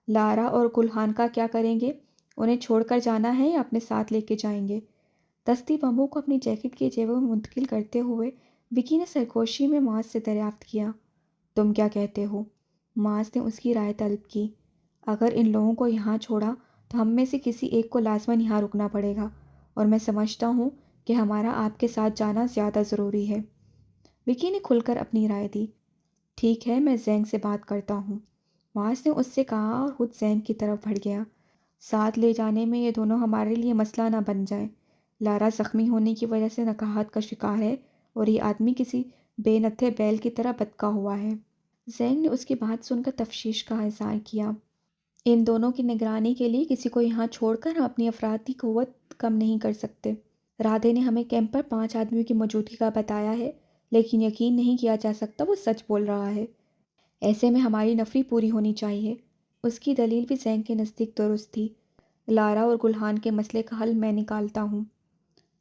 لارا اور گلحان کا کیا کریں گے؟ انہیں چھوڑ کر جانا ہے یا اپنے ساتھ لے کے جائیں گے؟ دستی بمبوں کو اپنی جیکٹ کی جیبوں میں منتقل کرتے ہوئے وکی نے سرگوشی میں مارس سے دریافت کیا۔ تم کیا کہتے ہو؟ مارس نے اس کی رائے طلب کی۔ اگر ان لوگوں کو یہاں چھوڑا تو ہم میں سے کسی ایک کو لازماً یہاں رکنا پڑے گا، اور میں سمجھتا ہوں کہ ہمارا آپ کے ساتھ جانا زیادہ ضروری ہے۔ وکی نے کھل کر اپنی رائے دی۔ ٹھیک ہے، میں زینگ سے بات کرتا ہوں، مارس نے اس سے کہا اور خود زینگ کی طرف بڑھ گیا۔ ساتھ لے جانے میں یہ دونوں ہمارے لیے مسئلہ نہ بن جائیں۔ لارا زخمی ہونے کی وجہ سے نکاہت کا شکار ہے اور یہ آدمی کسی بے نتھے بیل کی طرح بتکا ہوا ہے۔ زینگ نے اس کی بات سن کر تفشیش کا اظہار کیا۔ ان دونوں کی نگرانی کے لیے کسی کو یہاں چھوڑ کر ہم اپنی افرادی قوت کم نہیں کر سکتے۔ رادھے نے ہمیں کیمپ پر 5 آدمیوں کی موجودگی کا بتایا ہے، لیکن یقین نہیں کیا جا سکتا وہ سچ بول رہا ہے۔ ایسے میں ہماری نفری پوری ہونی چاہیے۔ اس کی دلیل بھی زینگ کے نزدیک درست تھی۔ لارا اور گلہان کے مسئلے کا حل میں نکالتا ہوں۔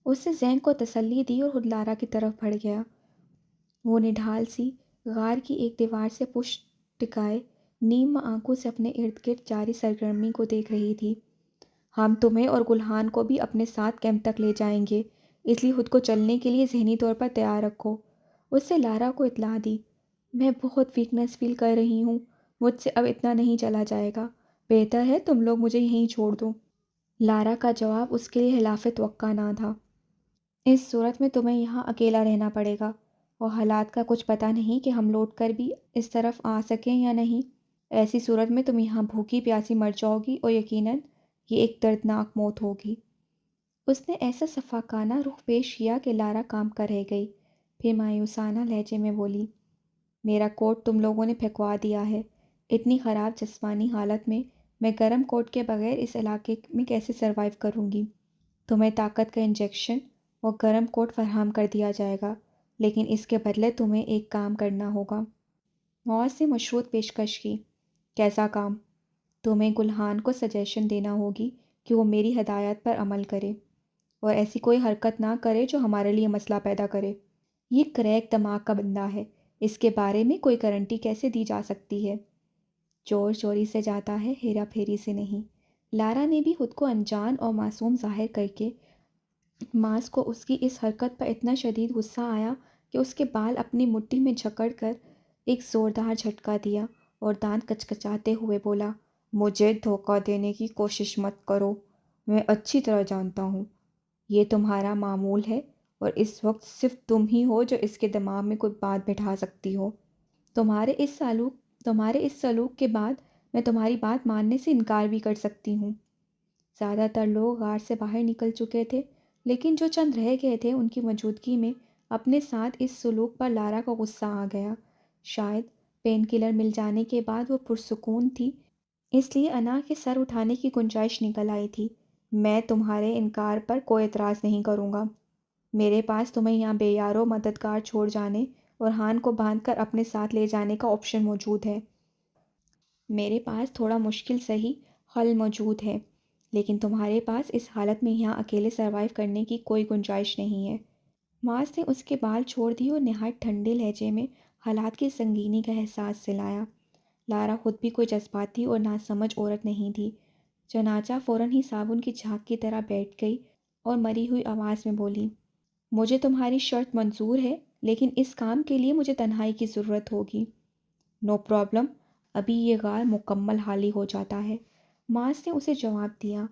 اس نے زینگ کو تسلی دی اور خود لارا کی طرف بڑھ گیا۔ وہ نڈھال سی غار کی ایک دیوار سے پشت ٹکائے نیم آنکھوں سے اپنے ارد گرد جاری سرگرمی کو دیکھ رہی تھی۔ ہم تمہیں اور گلہان کو بھی اپنے ساتھ کیمپ تک لے جائیں گے، اس لیے خود کو چلنے کے لیے ذہنی طور پر تیار رکھو۔ اس نے لارا کو اطلاع دی۔ میں بہت ویکنس فیل کر رہی ہوں، مجھ سے اب اتنا نہیں چلا جائے گا، بہتر ہے تم لوگ مجھے یہیں چھوڑ دو۔ لارا کا جواب اس کے لیے خلاف توقع نہ تھا۔ اس صورت میں تمہیں یہاں اکیلا رہنا پڑے گا، اور حالات کا کچھ پتہ نہیں کہ ہم لوٹ کر بھی اس طرف آ سکیں یا نہیں۔ ایسی صورت میں تم یہاں بھوکی پیاسی مر جاؤ گی اور یقیناً یہ ایک دردناک موت ہوگی۔ اس نے ایسا شفقانہ رخ پیش کیا کہ لارا کام کر رہ گئی، پھر مایوسانہ لہجے میں بولی، میرا کوٹ تم لوگوں نے پھینکوا دیا ہے۔ اتنی خراب جسمانی حالت میں گرم کوٹ کے بغیر اس علاقے میں کیسے سروائیو کروں گی؟ تمہیں طاقت کا انجیکشن اور گرم کوٹ فراہم کر دیا جائے گا، لیکن اس کے بدلے تمہیں ایک کام کرنا ہوگا۔ معاذ نے مشروط پیشکش کی۔ کیسا کام؟ تمہیں گلہان کو سجیشن دینا ہوگی کہ وہ میری ہدایات پر عمل کرے اور ایسی کوئی حرکت نہ کرے جو ہمارے لیے مسئلہ پیدا کرے۔ یہ کریک دماغ کا بندہ ہے، اس کے بارے میں کوئی گارنٹی کیسے دی جا سکتی ہے؟ چور چوری سے جاتا ہے، ہیرا پھیری سے نہیں۔ لارا نے بھی خود کو انجان اور معصوم ظاہر کر کے معاذ کو اس کی اس حرکت پر اتنا شدید غصہ آیا کہ اس کے بال اپنی مٹھی میں جکڑ کر ایک زوردار جھٹکا دیا اور دانت کچکچاتے ہوئے بولا، مجھے دھوکہ دینے کی کوشش مت کرو، میں اچھی طرح جانتا ہوں یہ تمہارا معمول ہے اور اس وقت صرف تم ہی ہو جو اس کے دماغ میں کوئی بات بٹھا سکتی ہو۔ تمہارے اس سلوک کے بعد میں تمہاری بات ماننے سے انکار بھی کر سکتی ہوں۔ زیادہ تر لوگ غار سے باہر نکل چکے تھے، لیکن جو چند رہ گئے تھے ان کی موجودگی میں اپنے ساتھ اس سلوک پر لارا کا غصہ آ گیا۔ شاید پین کلر مل جانے کے بعد وہ پرسکون تھی، اس لیے انا کے سر اٹھانے کی گنجائش نکل آئی تھی۔ میں تمہارے انکار پر کوئی اعتراض نہیں کروں گا۔ میرے پاس تمہیں یہاں بے یار و مددگار چھوڑ جانے اور ہان کو باندھ کر اپنے ساتھ لے جانے کا آپشن موجود ہے۔ میرے پاس تھوڑا مشکل سہی حل موجود ہے، لیکن تمہارے پاس اس حالت میں یہاں اکیلے سروائیو کرنے کی کوئی گنجائش نہیں ہے۔ معاذ نے اس کے بال چھوڑ دیے اور نہایت ٹھنڈے لہجے میں حالات کی سنگینی کا احساس دلایا۔ لارا خود بھی کوئی جذباتی اور ناسمجھ عورت نہیں تھی، چنانچہ فوراً ہی صابن کی جھاگ کی طرح بیٹھ گئی اور مری ہوئی آواز میں بولی، مجھے تمہاری شرط منظور ہے، لیکن اس کام کے لیے مجھے تنہائی کی ضرورت ہوگی۔ نو پرابلم، ابھی یہ غار مکمل حالی ہو جاتا ہے، معاذ نے اسے جواب دیا۔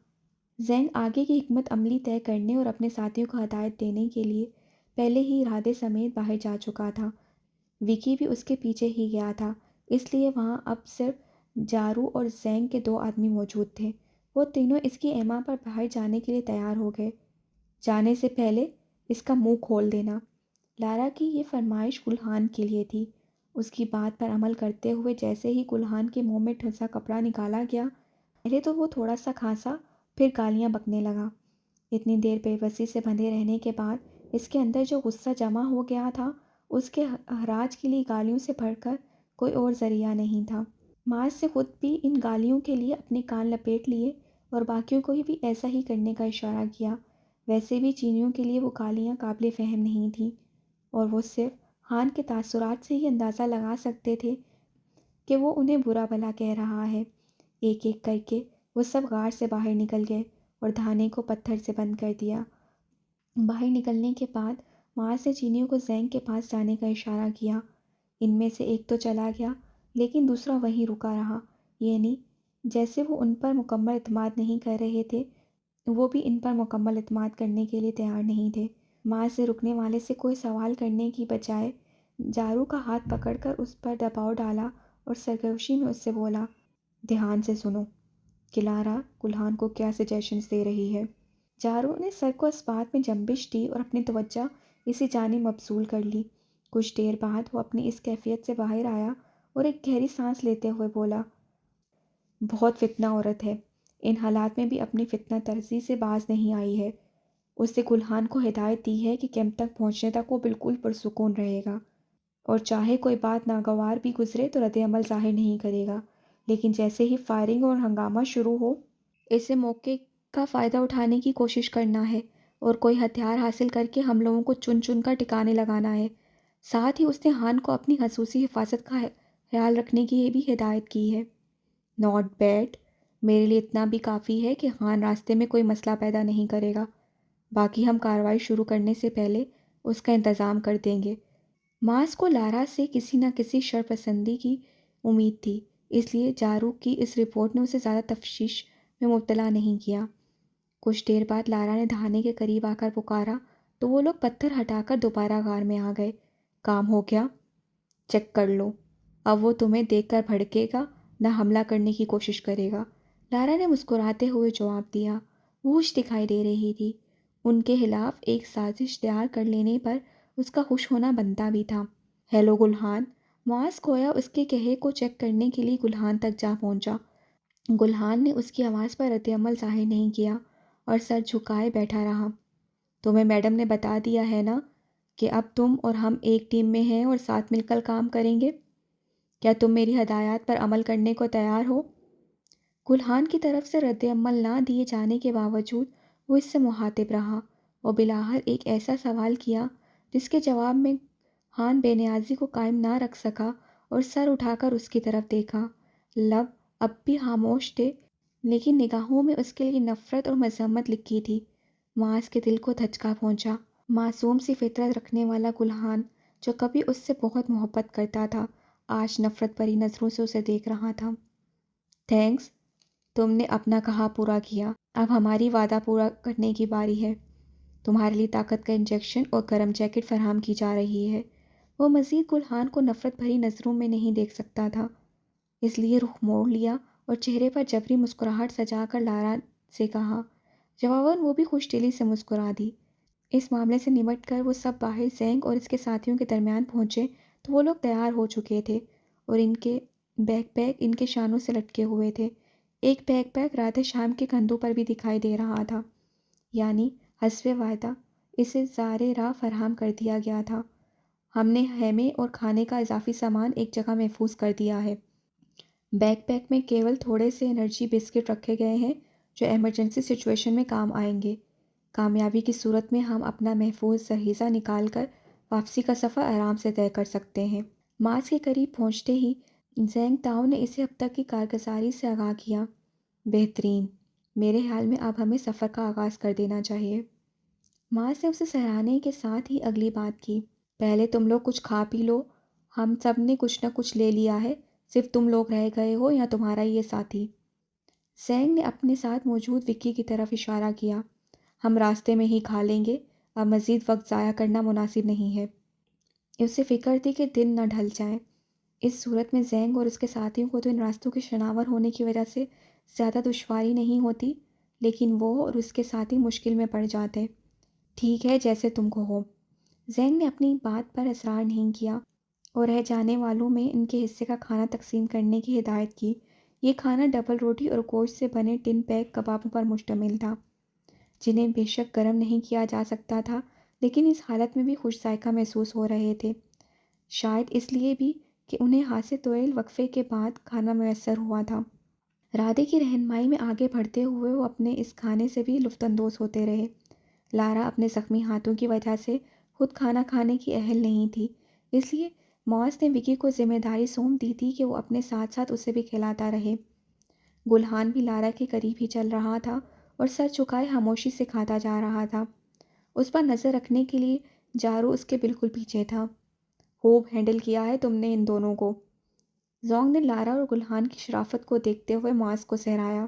زینگ آگے کی حکمت عملی طے کرنے اور اپنے ساتھیوں کو ہدایت دینے کے لیے پہلے ہی رادھے سمیت باہر جا چکا تھا۔ وکی بھی اس کے پیچھے ہی گیا تھا، اس لیے وہاں اب صرف جارو اور زینگ کے 2 آدمی موجود تھے۔ وہ تینوں اس کی ایما پر باہر جانے کے لیے تیار ہو گئے۔ جانے سے پہلے اس کا منہ کھول دینا۔ لارا کی یہ فرمائش گلہان کے لیے تھی۔ اس کی بات پر عمل کرتے ہوئے جیسے ہی گلہان کے منہ میں ٹھنسا کپڑا نکالا گیا، پہلے تو وہ تھوڑا سا کھانسا، پھر گالیاں بکنے لگا۔ اتنی دیر بے بسی سے بندھے رہنے کے بعد اس کے اندر جو غصہ جمع ہو گیا تھا، اس کے اخراج کے لیے گالیوں سے بڑھ کر کوئی اور ذریعہ نہیں تھا۔ معاذ سے خود بھی ان گالیوں کے لیے اپنے کان لپیٹ لیے اور باقیوں کو بھی ایسا ہی کرنے کا اشارہ کیا۔ ویسے بھی چینیوں کے لیے وہ گالیاں قابل فہم نہیں تھیں، اور وہ صرف ہان کے تاثرات سے ہی اندازہ لگا سکتے تھے کہ وہ انہیں برا بھلا کہہ رہا ہے۔ ایک ایک کر کے وہ سب غار سے باہر نکل گئے اور دھانے کو پتھر سے بند کر دیا۔ باہر نکلنے کے بعد معاذ نے چینیوں کو زینگ کے پاس جانے کا اشارہ کیا۔ ان میں سے ایک تو چلا گیا، لیکن دوسرا وہیں رکا رہا، یعنی جیسے وہ ان پر مکمل اعتماد نہیں کر رہے تھے، وہ بھی ان پر مکمل اعتماد کرنے کے لیے تیار نہیں تھے۔ معاذ سے رکنے والے سے کوئی سوال کرنے کی بجائے جارو کا ہاتھ پکڑ کر اس پر دباؤ ڈالا اور سرگوشی میں اس سے بولا، دھیان سے سنو کہ لارا گلہان کو کیا سجیشنز دے رہی ہے۔ جارو نے سر کو اس بات میں جنبش دی اور اپنی توجہ اسی جانب مبذول کر لی۔ کچھ دیر بعد وہ اپنی اس کیفیت سے باہر آیا اور ایک گہری سانس لیتے ہوئے بولا، بہت فتنہ عورت ہے، ان حالات میں بھی اپنی فتنہ طرزی سے باز نہیں آئی ہے۔ اس نے گلحان کو ہدایت دی ہے کہ کیمپ تک پہنچنے تک وہ بالکل پرسکون رہے گا اور چاہے کوئی بات ناگوار بھی گزرے تو رد عمل ظاہر نہیں کرے گا، لیکن جیسے ہی فائرنگ اور ہنگامہ شروع ہو اسے موقع کا فائدہ اٹھانے کی کوشش کرنا ہے اور کوئی ہتھیار حاصل کر کے ہم لوگوں کو چن چن کر ٹکانے لگانا ہے۔ ساتھ ہی اس نے ہان کو اپنی خصوصی حفاظت کا خیال رکھنے کی یہ بھی ہدایت کی ہے۔ ناٹ بیڈ، میرے لیے اتنا بھی کافی ہے کہ ہان راستے میں کوئی مسئلہ پیدا نہیں کرے گا، باقی ہم کارروائی شروع کرنے سے پہلے اس کا انتظام کر دیں گے۔ ماس کو لارا سے کسی نہ کسی شرپسندی کی امید تھی، اس لیے جارو کی اس رپورٹ نے اسے زیادہ تفتیش میں مبتلا نہیں کیا۔ کچھ دیر بعد لارا نے دھانے کے قریب آ کر پکارا تو وہ لوگ پتھر ہٹا کر دوبارہ غار میں آ گئے۔ کام ہو گیا؟ چیک کر لو، اب وہ تمہیں دیکھ کر بھڑکے گا نہ حملہ کرنے کی کوشش کرے گا، لارا نے مسکراتے ہوئے جواب دیا۔ ہوش دکھائی دے رہی تھی، ان کے خلاف ایک سازش تیار کر لینے پر اس کا خوش ہونا بنتا بھی تھا۔ ہیلو گلحان، معاذ گویا اس کے کہے کو چیک کرنے کے لیے گلحان تک جا پہنچا۔ گلحان نے اس کی آواز پر رد عمل ظاہر نہیں کیا اور سر جھکائے بیٹھا رہا۔ تمہیں میڈم نے بتا دیا ہے نا کہ اب تم اور ہم ایک ٹیم میں ہیں اور ساتھ مل کر کام کریں گے؟ کیا تم میری ہدایات پر عمل کرنے کو تیار ہو؟ گلحان کی طرف سے رد عمل نہ دیے جانے کے باوجود وہ اس سے مخاطب رہا اور بالآخر ایک ایسا سوال کیا جس کے جواب میں ہان بے نیازی کو قائم نہ رکھ سکا اور سر اٹھا کر اس کی طرف دیکھا۔ لب اب بھی خاموش تھے لیکن نگاہوں میں اس کے لیے نفرت اور مذمت لکھی تھی۔ معاذ کے دل کو دھچکا پہنچا۔ معصوم سی فطرت رکھنے والا گلحان جو کبھی اس سے بہت محبت کرتا تھا آج نفرت بھری نظروں سے اسے دیکھ رہا تھا۔ تھینکس، تم نے اپنا کہا پورا کیا، اب ہماری وعدہ پورا کرنے کی باری ہے۔ تمہارے لیے طاقت کا انجیکشن اور گرم جیکٹ فراہم کی جا رہی ہے۔ وہ مزید گلحان کو نفرت بھری نظروں میں نہیں دیکھ سکتا تھا، اس لیے رخ موڑ لیا اور چہرے پر جبری مسکراہٹ سجا کر لارا سے کہا۔ جواباً وہ بھی خوش دلی سے مسکرا دی۔ اس معاملے سے نمٹ کر وہ سب باہر زینگ اور اس کے ساتھیوں کے درمیان پہنچے تو وہ لوگ تیار ہو چکے تھے اور ان کے بیک پیک ان کے شانوں سے لٹکے ہوئے تھے۔ ایک بیک پیک رات شام کے کندھوں پر بھی دکھائی دے رہا تھا، یعنی حسب وعدہ اسے زارے راہ فراہم کر دیا گیا تھا۔ ہم نے خیمے اور کھانے کا اضافی سامان ایک جگہ محفوظ کر دیا ہے۔ بیک پیک میں کیول تھوڑے سے انرجی بسکٹ رکھے گئے ہیں جو ایمرجنسی سچویشن میں کام آئیں گے۔ کامیابی کی صورت میں ہم اپنا محفوظ جہیزہ نکال کر واپسی کا سفر آرام سے طے کر سکتے ہیں۔ مارس کے قریب پہنچتے ہی زینگ تاؤ نے اسے اب تک کی کارگزاری سے آگاہ کیا۔ بہترین، میرے خیال میں اب ہمیں سفر کا آغاز کر دینا چاہیے۔ مارس نے اسے سراہنے کے ساتھ ہی اگلی بات کی۔ پہلے تم لوگ کچھ کھا پی لو، ہم سب نے کچھ نہ کچھ لے لیا ہے، صرف تم لوگ رہ گئے ہو یا تمہارا یہ ساتھی۔ زینگ نے اپنے ساتھ موجود وکی کی طرف اشارہ کیا۔ ہم راستے میں ہی کھا لیں گے، اب مزید وقت ضائع کرنا مناسب نہیں ہے۔ اسے فکر تھی کہ دن نہ ڈھل جائے۔ اس صورت میں زینگ اور اس کے ساتھیوں کو تو ان راستوں کے شناور ہونے کی وجہ سے زیادہ دشواری نہیں ہوتی، لیکن وہ اور اس کے ساتھی مشکل میں پڑ جاتے۔ ٹھیک ہے، جیسے تم کہو۔ زینگ نے اپنی بات پر اصرار نہیں کیا اور رہ جانے والوں میں ان کے حصے کا کھانا تقسیم کرنے کی ہدایت کی۔ یہ کھانا ڈبل روٹی اور گوشت سے بنے ٹن پیک کبابوں پر مشتمل تھا، جنہیں بے شک گرم نہیں کیا جا سکتا تھا لیکن اس حالت میں بھی خوش ذائقہ محسوس ہو رہے تھے، شاید اس لیے بھی کہ انہیں خاصے طویل وقفے کے بعد کھانا میسر ہوا تھا۔ رادھے کی رہنمائی میں آگے بڑھتے ہوئے وہ اپنے اس کھانے سے بھی لطف اندوز ہوتے رہے۔ لارا اپنے زخمی ہاتھوں کی وجہ سے خود کھانا کھانے کی اہل نہیں تھی، اس لیے معاذ نے وکی کو ذمہ داری سونپ دی تھی کہ وہ اپنے ساتھ ساتھ اسے بھی کھلاتا رہے۔ گلحان بھی لارا کے قریب ہی چل رہا تھا اور سر جھکائے خاموشی سے کھاتا جا رہا تھا۔ اس پر نظر رکھنے کے لیے جارو اس کے بالکل پیچھے تھا۔ خوب ہینڈل کیا ہے تم نے ان دونوں کو۔ زونگ نے لارا اور گلحان کی شرافت کو دیکھتے ہوئے معاذ کو سہرایا۔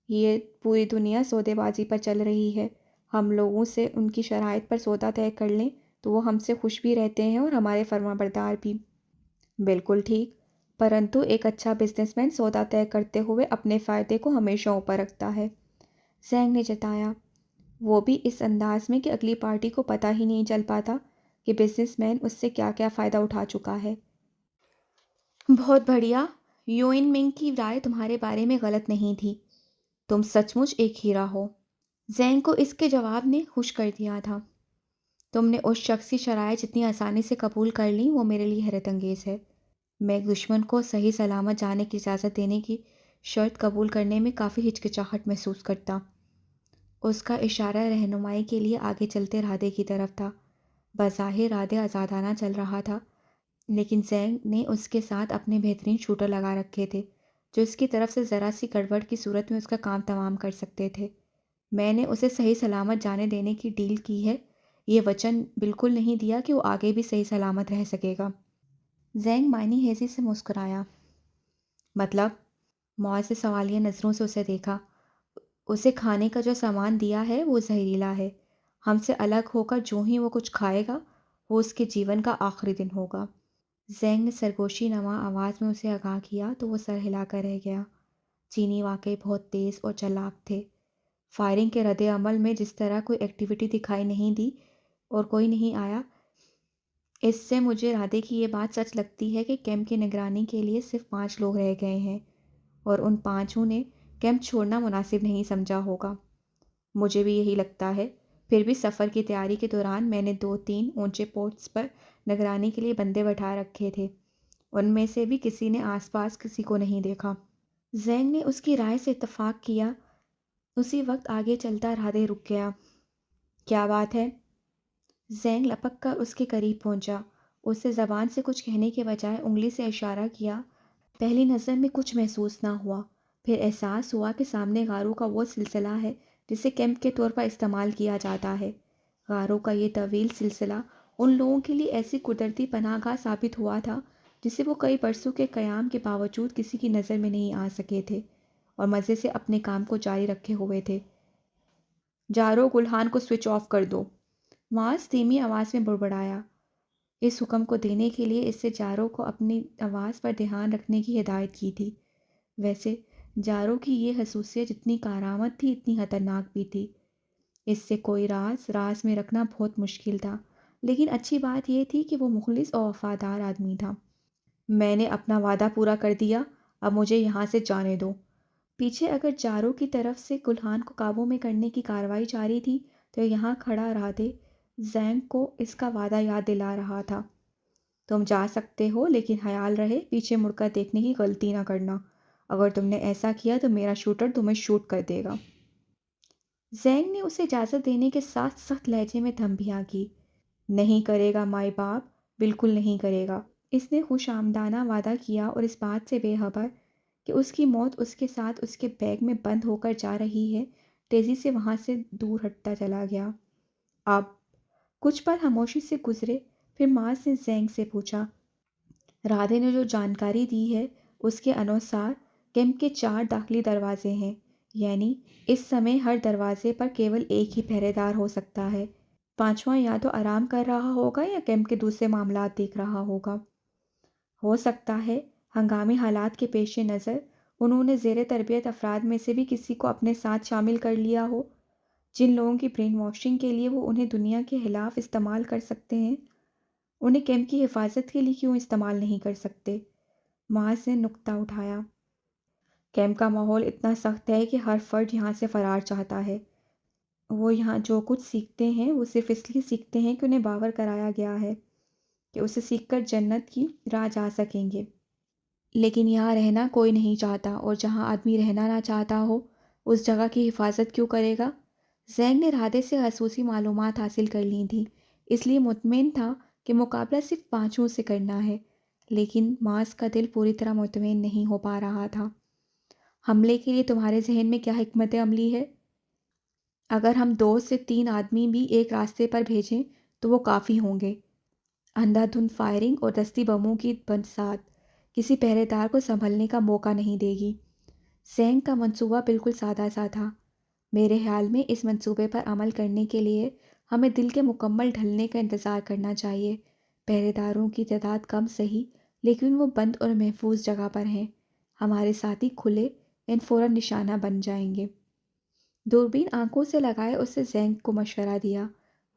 یہ پوری دنیا سودے بازی پر چل رہی ہے، ہم لوگوں سے ان کی شرائط پر سودا طے کر لیں تو وہ ہم سے خوش بھی رہتے ہیں اور ہمارے فرما بردار بھی۔ بالکل ٹھیک، پرنتو ایک اچھا بزنس مین سودا طے کرتے ہوئے اپنے فائدے کو ہمیشہ اوپر رکھتا ہے، زینگ نے جتایا، وہ بھی اس انداز میں کہ اگلی پارٹی کو پتہ ہی نہیں چل پاتا کہ بزنس مین اس سے کیا کیا فائدہ اٹھا چکا ہے۔ بہت بڑھیا، یوئن منگ کی رائے تمہارے بارے میں غلط نہیں تھی، تم سچ مچ ایک ہیرا ہو۔ زینگ کو اس کے جواب نے خوش کر دیا تھا۔ تم نے اس شخص کی شرائط جتنی آسانی سے قبول کر لیں وہ میرے لیے حیرت انگیز ہے۔ میں ایک دشمن کو صحیح سلامت جانے کی اجازت دینے کی شرط قبول کرنے میں کافی ہچکچاہٹ محسوس کرتا۔ اس کا اشارہ رہنمائی کے لیے آگے چلتے رادے کی طرف تھا۔ بظاہر رادے آزادانہ چل رہا تھا، لیکن زینگ نے اس کے ساتھ اپنے بہترین شوٹر لگا رکھے تھے جو اس کی طرف سے ذرا سی گڑبڑ کی صورت میں اس کا کام تمام کر سکتے تھے۔ میں نے اسے صحیح سلامت جانے دینے کی ڈیل کی ہے، یہ وچن بالکل نہیں دیا کہ وہ آگے بھی صحیح سلامت رہ سکے گا۔ زینگ معنی ہیزی سے مسکرایا۔ مطلب؟ معاذ سے سوالیہ نظروں سے اسے دیکھا۔ اسے کھانے کا جو سامان دیا ہے وہ زہریلا ہے۔ ہم سے الگ ہو کر جو ہی وہ کچھ کھائے گا وہ اس کے جیون کا آخری دن ہوگا۔ زینگ نے سرگوشی نما آواز میں اسے آگاہ کیا تو وہ سر ہلا کر رہ گیا۔ چینی واقعی بہت تیز اور چالاک تھے۔ فائرنگ کے رد عمل میں جس طرح کوئی ایکٹیویٹی دکھائی نہیں دی اور کوئی نہیں آیا، اس سے مجھے رادے کی یہ بات سچ لگتی ہے کہ کیمپ کی نگرانی کے لیے صرف 5 لوگ رہ گئے ہیں اور ان 5 نے کیمپ چھوڑنا مناسب نہیں سمجھا ہوگا۔ مجھے بھی یہی لگتا ہے۔ پھر بھی سفر کی تیاری کے دوران میں نے 2-3 اونچے پوسٹس پر نگرانی کے لیے بندے بٹھا رکھے تھے، ان میں سے بھی کسی نے آس پاس کسی کو نہیں دیکھا۔ زینگ نے اس کی رائے سے اتفاق کیا۔ اسی وقت آگے چلتا رادے رک گیا۔ کیا بات ہے؟ زینگ لپک کر اس کے قریب پہنچا۔ اس سے زبان سے کچھ کہنے کے بجائے انگلی سے اشارہ کیا۔ پہلی نظر میں کچھ محسوس نہ ہوا، پھر احساس ہوا کہ سامنے غاروں کا وہ سلسلہ ہے جسے کیمپ کے طور پر استعمال کیا جاتا ہے۔ غاروں کا یہ طویل سلسلہ ان لوگوں کے لیے ایسی قدرتی پناہ گاہ ثابت ہوا تھا جسے وہ کئی برسوں کے قیام کے باوجود کسی کی نظر میں نہیں آ سکے تھے اور مزے سے اپنے کام کو جاری رکھے ہوئے تھے۔ جارو، گلہان کو سوئچ آف کر دو، معاذ دھیمی آواز میں بڑبڑایا۔ اس حکم کو دینے کے لیے اس سے جارو کو اپنی آواز پر دھیان رکھنے کی ہدایت کی تھی۔ ویسے جارو کی یہ خصوصیت جتنی کارآمد تھی اتنی خطرناک بھی تھی۔ اس سے کوئی راز میں رکھنا بہت مشکل تھا، لیکن اچھی بات یہ تھی کہ وہ مخلص اور وفادار آدمی تھا۔ میں نے اپنا وعدہ پورا کر دیا، اب مجھے یہاں سے جانے دو۔ پیچھے اگر جارو کی طرف سے گلہان کو قابو میں کرنے کی کارروائی جاری تھی تو یہاں کھڑا رادے زینگ کو اس کا وعدہ یاد دلا رہا تھا۔ تم جا سکتے ہو، لیکن خیال رہے پیچھے مڑ کر دیکھنے کی غلطی نہ کرنا۔ اگر تم نے ایسا کیا تو میرا شوٹر تمہیں شوٹ کر دے گا۔ زینگ نے اسے اجازت دینے کے ساتھ سخت لہجے میں دھمکیاں کی۔ نہیں کرے گا مائی باپ، بالکل نہیں کرے گا۔ اس نے خوش آمدانہ وعدہ کیا اور اس بات سے بے خبر کہ اس کی موت اس کے ساتھ اس کے بیگ میں بند ہو کر جا رہی ہے، تیزی سے وہاں سے دور ہٹتا چلا گیا۔ اب کچھ پل خاموشی سے گزرے، پھر معاذ نے زینگ سے پوچھا، رادے نے جو جانکاری دی ہے اس کے انوسار کیمپ کے 4 داخلی دروازے ہیں، یعنی اس سمے ہر دروازے پر کیول ایک ہی پہرے دار ہو سکتا ہے۔ 5واں یا تو آرام کر رہا ہوگا یا کیمپ کے دوسرے معاملات دیکھ رہا ہوگا۔ ہو سکتا ہے ہنگامی حالات کے پیش نظر انہوں نے زیر تربیت افراد میں سے بھی کسی کو اپنے ساتھ شامل کر لیا ہو۔ جن لوگوں کی برین واشنگ کے لیے وہ انہیں دنیا کے خلاف استعمال کر سکتے ہیں، انہیں کیمپ کی حفاظت کے لیے کیوں استعمال نہیں کر سکتے؟ معاذ نے نکتہ اٹھایا۔ کیمپ کا ماحول اتنا سخت ہے کہ ہر فرد یہاں سے فرار چاہتا ہے۔ وہ یہاں جو کچھ سیکھتے ہیں وہ صرف اس لیے سیکھتے ہیں کہ انہیں باور کرایا گیا ہے کہ اسے سیکھ کر جنت کی راہ جا سکیں گے۔ لیکن یہاں رہنا کوئی نہیں چاہتا، اور جہاں آدمی رہنا نہ چاہتا ہو اس جگہ کی حفاظت کیوں کرے گا؟ زینگ نے رادے سے خصوصی معلومات حاصل کر لی تھیں، اس لیے مطمئن تھا کہ مقابلہ صرف 5 سے کرنا ہے، لیکن معاذ کا دل پوری طرح مطمئن نہیں ہو پا رہا تھا۔ حملے کے لیے تمہارے ذہن میں کیا حکمت عملی ہے؟ اگر ہم 2 سے 3 آدمی بھی ایک راستے پر بھیجیں تو وہ کافی ہوں گے۔ اندھا دھند فائرنگ اور دستی بموں کی بساط کسی پہرے دار کو سنبھلنے کا موقع نہیں دے گی۔ زینگ کا منصوبہ بالکل سادہ سا تھا۔ میرے خیال میں اس منصوبے پر عمل کرنے کے لیے ہمیں دل کے مکمل ڈھلنے کا انتظار کرنا چاہیے۔ پہرے داروں کی تعداد کم صحیح، لیکن وہ بند اور محفوظ جگہ پر ہیں۔ ہمارے ساتھی کھلے ان فوراً نشانہ بن جائیں گے۔ دوربین آنکھوں سے لگائے اس سے زینگ کو مشورہ دیا۔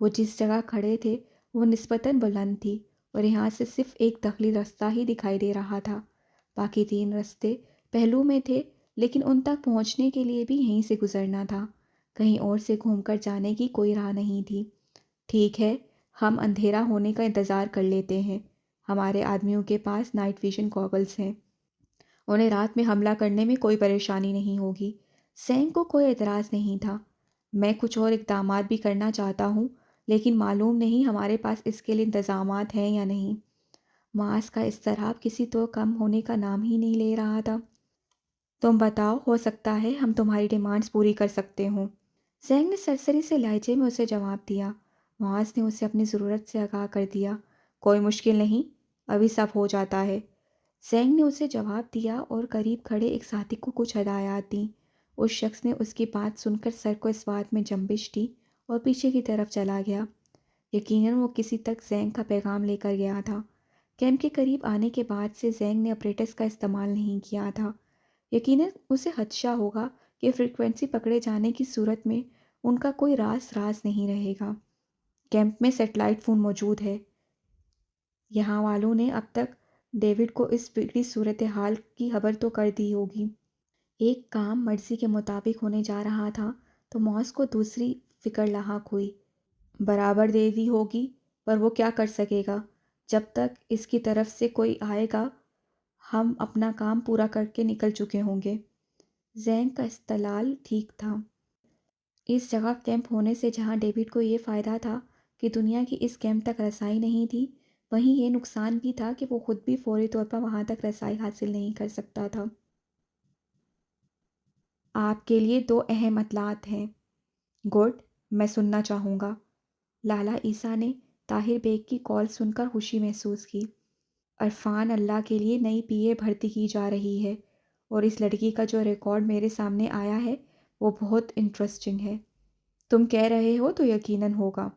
وہ جس جگہ کھڑے تھے وہ نسبتاً بلند تھی اور یہاں سے صرف ایک داخلی راستہ ہی دکھائی دے رہا تھا۔ باقی 3 راستے پہلو میں تھے، لیکن ان تک پہنچنے کے لیے بھی یہیں سے گزرنا تھا۔ کہیں اور سے گھوم کر جانے کی کوئی راہ نہیں تھی۔ ٹھیک ہے، ہم اندھیرا ہونے کا انتظار کر لیتے ہیں۔ ہمارے آدمیوں کے پاس نائٹ ویژن گوگلز ہیں۔ انہیں رات میں حملہ کرنے میں کوئی پریشانی نہیں ہوگی۔ زینگ کو کوئی اعتراض نہیں تھا۔ میں کچھ اور اقدامات بھی کرنا چاہتا ہوں، لیکن معلوم نہیں ہمارے پاس اس کے لیے انتظامات ہیں یا نہیں۔ معاذ کا اضطراب کسی طور کم ہونے کا نام ہی نہیں لے رہا تھا۔ تم بتاؤ، ہو سکتا ہے ہم تمہاری ڈیمانڈز پوری کر سکتے ہوں۔ زینگ نے سرسری سے لہجے میں اسے جواب دیا۔ معاذ نے اسے اپنی ضرورت سے آگاہ کر دیا۔ کوئی مشکل نہیں، ابھی سب ہو جاتا ہے۔ زینگ نے اسے جواب دیا اور قریب کھڑے ایک ساتھی کو کچھ ہدایات دیں۔ اس شخص نے اس کی بات سن کر سر کو اس بات میں جنبش دی اور پیچھے کی طرف چلا گیا۔ یقیناً وہ کسی تک زینگ کا پیغام لے کر گیا تھا۔ کیمپ کے قریب آنے کے بعد سے زینگ نے اپریٹس کا استعمال نہیں کیا تھا۔ یقیناً اسے خدشہ ہوگا کہ فریکوینسی پکڑے جانے کی صورت میں ان کا کوئی راز نہیں رہے گا۔ کیمپ میں سیٹلائٹ فون موجود ہے۔ یہاں والوں نے اب تک ڈیوڈ کو اس بگڑی صورتحال کی خبر تو کر دی ہوگی۔ ایک کام مرضی کے مطابق ہونے جا رہا تھا تو معاذ کو دوسری فکر لاحق ہوئی۔ برابر دے دی ہوگی، پر وہ کیا کر سکے گا؟ جب تک اس کی طرف سے کوئی آئے گا ہم اپنا کام پورا کر کے نکل چکے ہوں گے۔ زینگ کا استدلال ٹھیک تھا۔ اس جگہ کیمپ ہونے سے جہاں ڈیوڈ کو یہ فائدہ تھا کہ دنیا کی اس کیمپ تک رسائی نہیں تھی، وہیں یہ نقصان بھی تھا کہ وہ خود بھی فوری طور پر وہاں تک رسائی حاصل نہیں کر سکتا تھا۔ آپ کے لیے 2 اہم اطلاعات ہیں۔ گڈ، میں سننا چاہوں گا۔ لالا عیسیٰ نے طاہر بیگ کی کال سن کر خوشی محسوس کی۔ عرفان اللہ کے لیے نئی پی اے بھرتی کی جا رہی ہے، اور اس لڑکی کا جو ریکارڈ میرے سامنے آیا ہے وہ بہت انٹرسٹنگ ہے۔ تم کہہ رہے ہو تو یقیناً ہوگا۔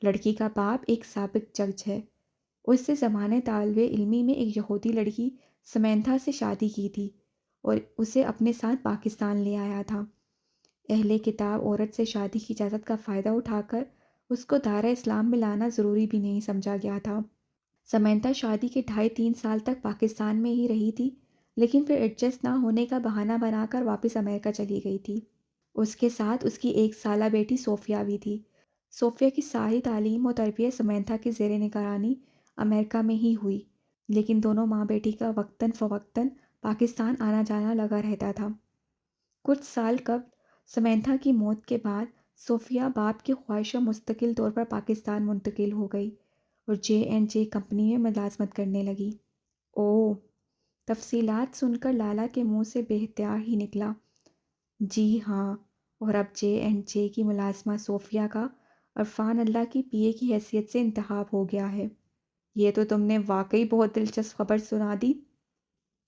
لڑکی کا باپ ایک سابق جج ہے۔ اس سے زمانۂ طالب علمی میں ایک یہودی لڑکی سمینتھا سے شادی کی تھی اور اسے اپنے ساتھ پاکستان لے آیا تھا۔ اہل کتاب عورت سے شادی کی اجازت کا فائدہ اٹھا کر اس کو دائرہ اسلام میں لانا ضروری بھی نہیں سمجھا گیا تھا۔ سمینتھا شادی کے 2.5-3 سال تک پاکستان میں ہی رہی تھی، لیکن پھر ایڈجسٹ نہ ہونے کا بہانہ بنا کر واپس امریکہ چلی گئی تھی۔ اس کے ساتھ اس کی 1 سالہ بیٹی صوفیہ بھی تھی۔ صوفیہ کی ساری تعلیم و تربیت سمینتھا کی زیر نگرانی امریکہ میں ہی ہوئی، لیکن دونوں ماں بیٹی کا وقتاً فوقتاً پاکستان آنا جانا لگا رہتا تھا۔ کچھ سال قبل سمینتھا کی موت کے بعد صوفیہ باپ کی خواہشوں مستقل طور پر پاکستان منتقل ہو گئی اور J&J کمپنی میں ملازمت کرنے لگی۔ اوہ! تفصیلات سن کر لالا کے منہ سے بے اختیار ہی نکلا۔ جی ہاں، اور اب J&J کی ملازمہ صوفیہ کا عرفان اللہ کی پی اے کی حیثیت سے انتخاب ہو گیا ہے۔ یہ تو تم نے واقعی بہت دلچسپ خبر سنا دی۔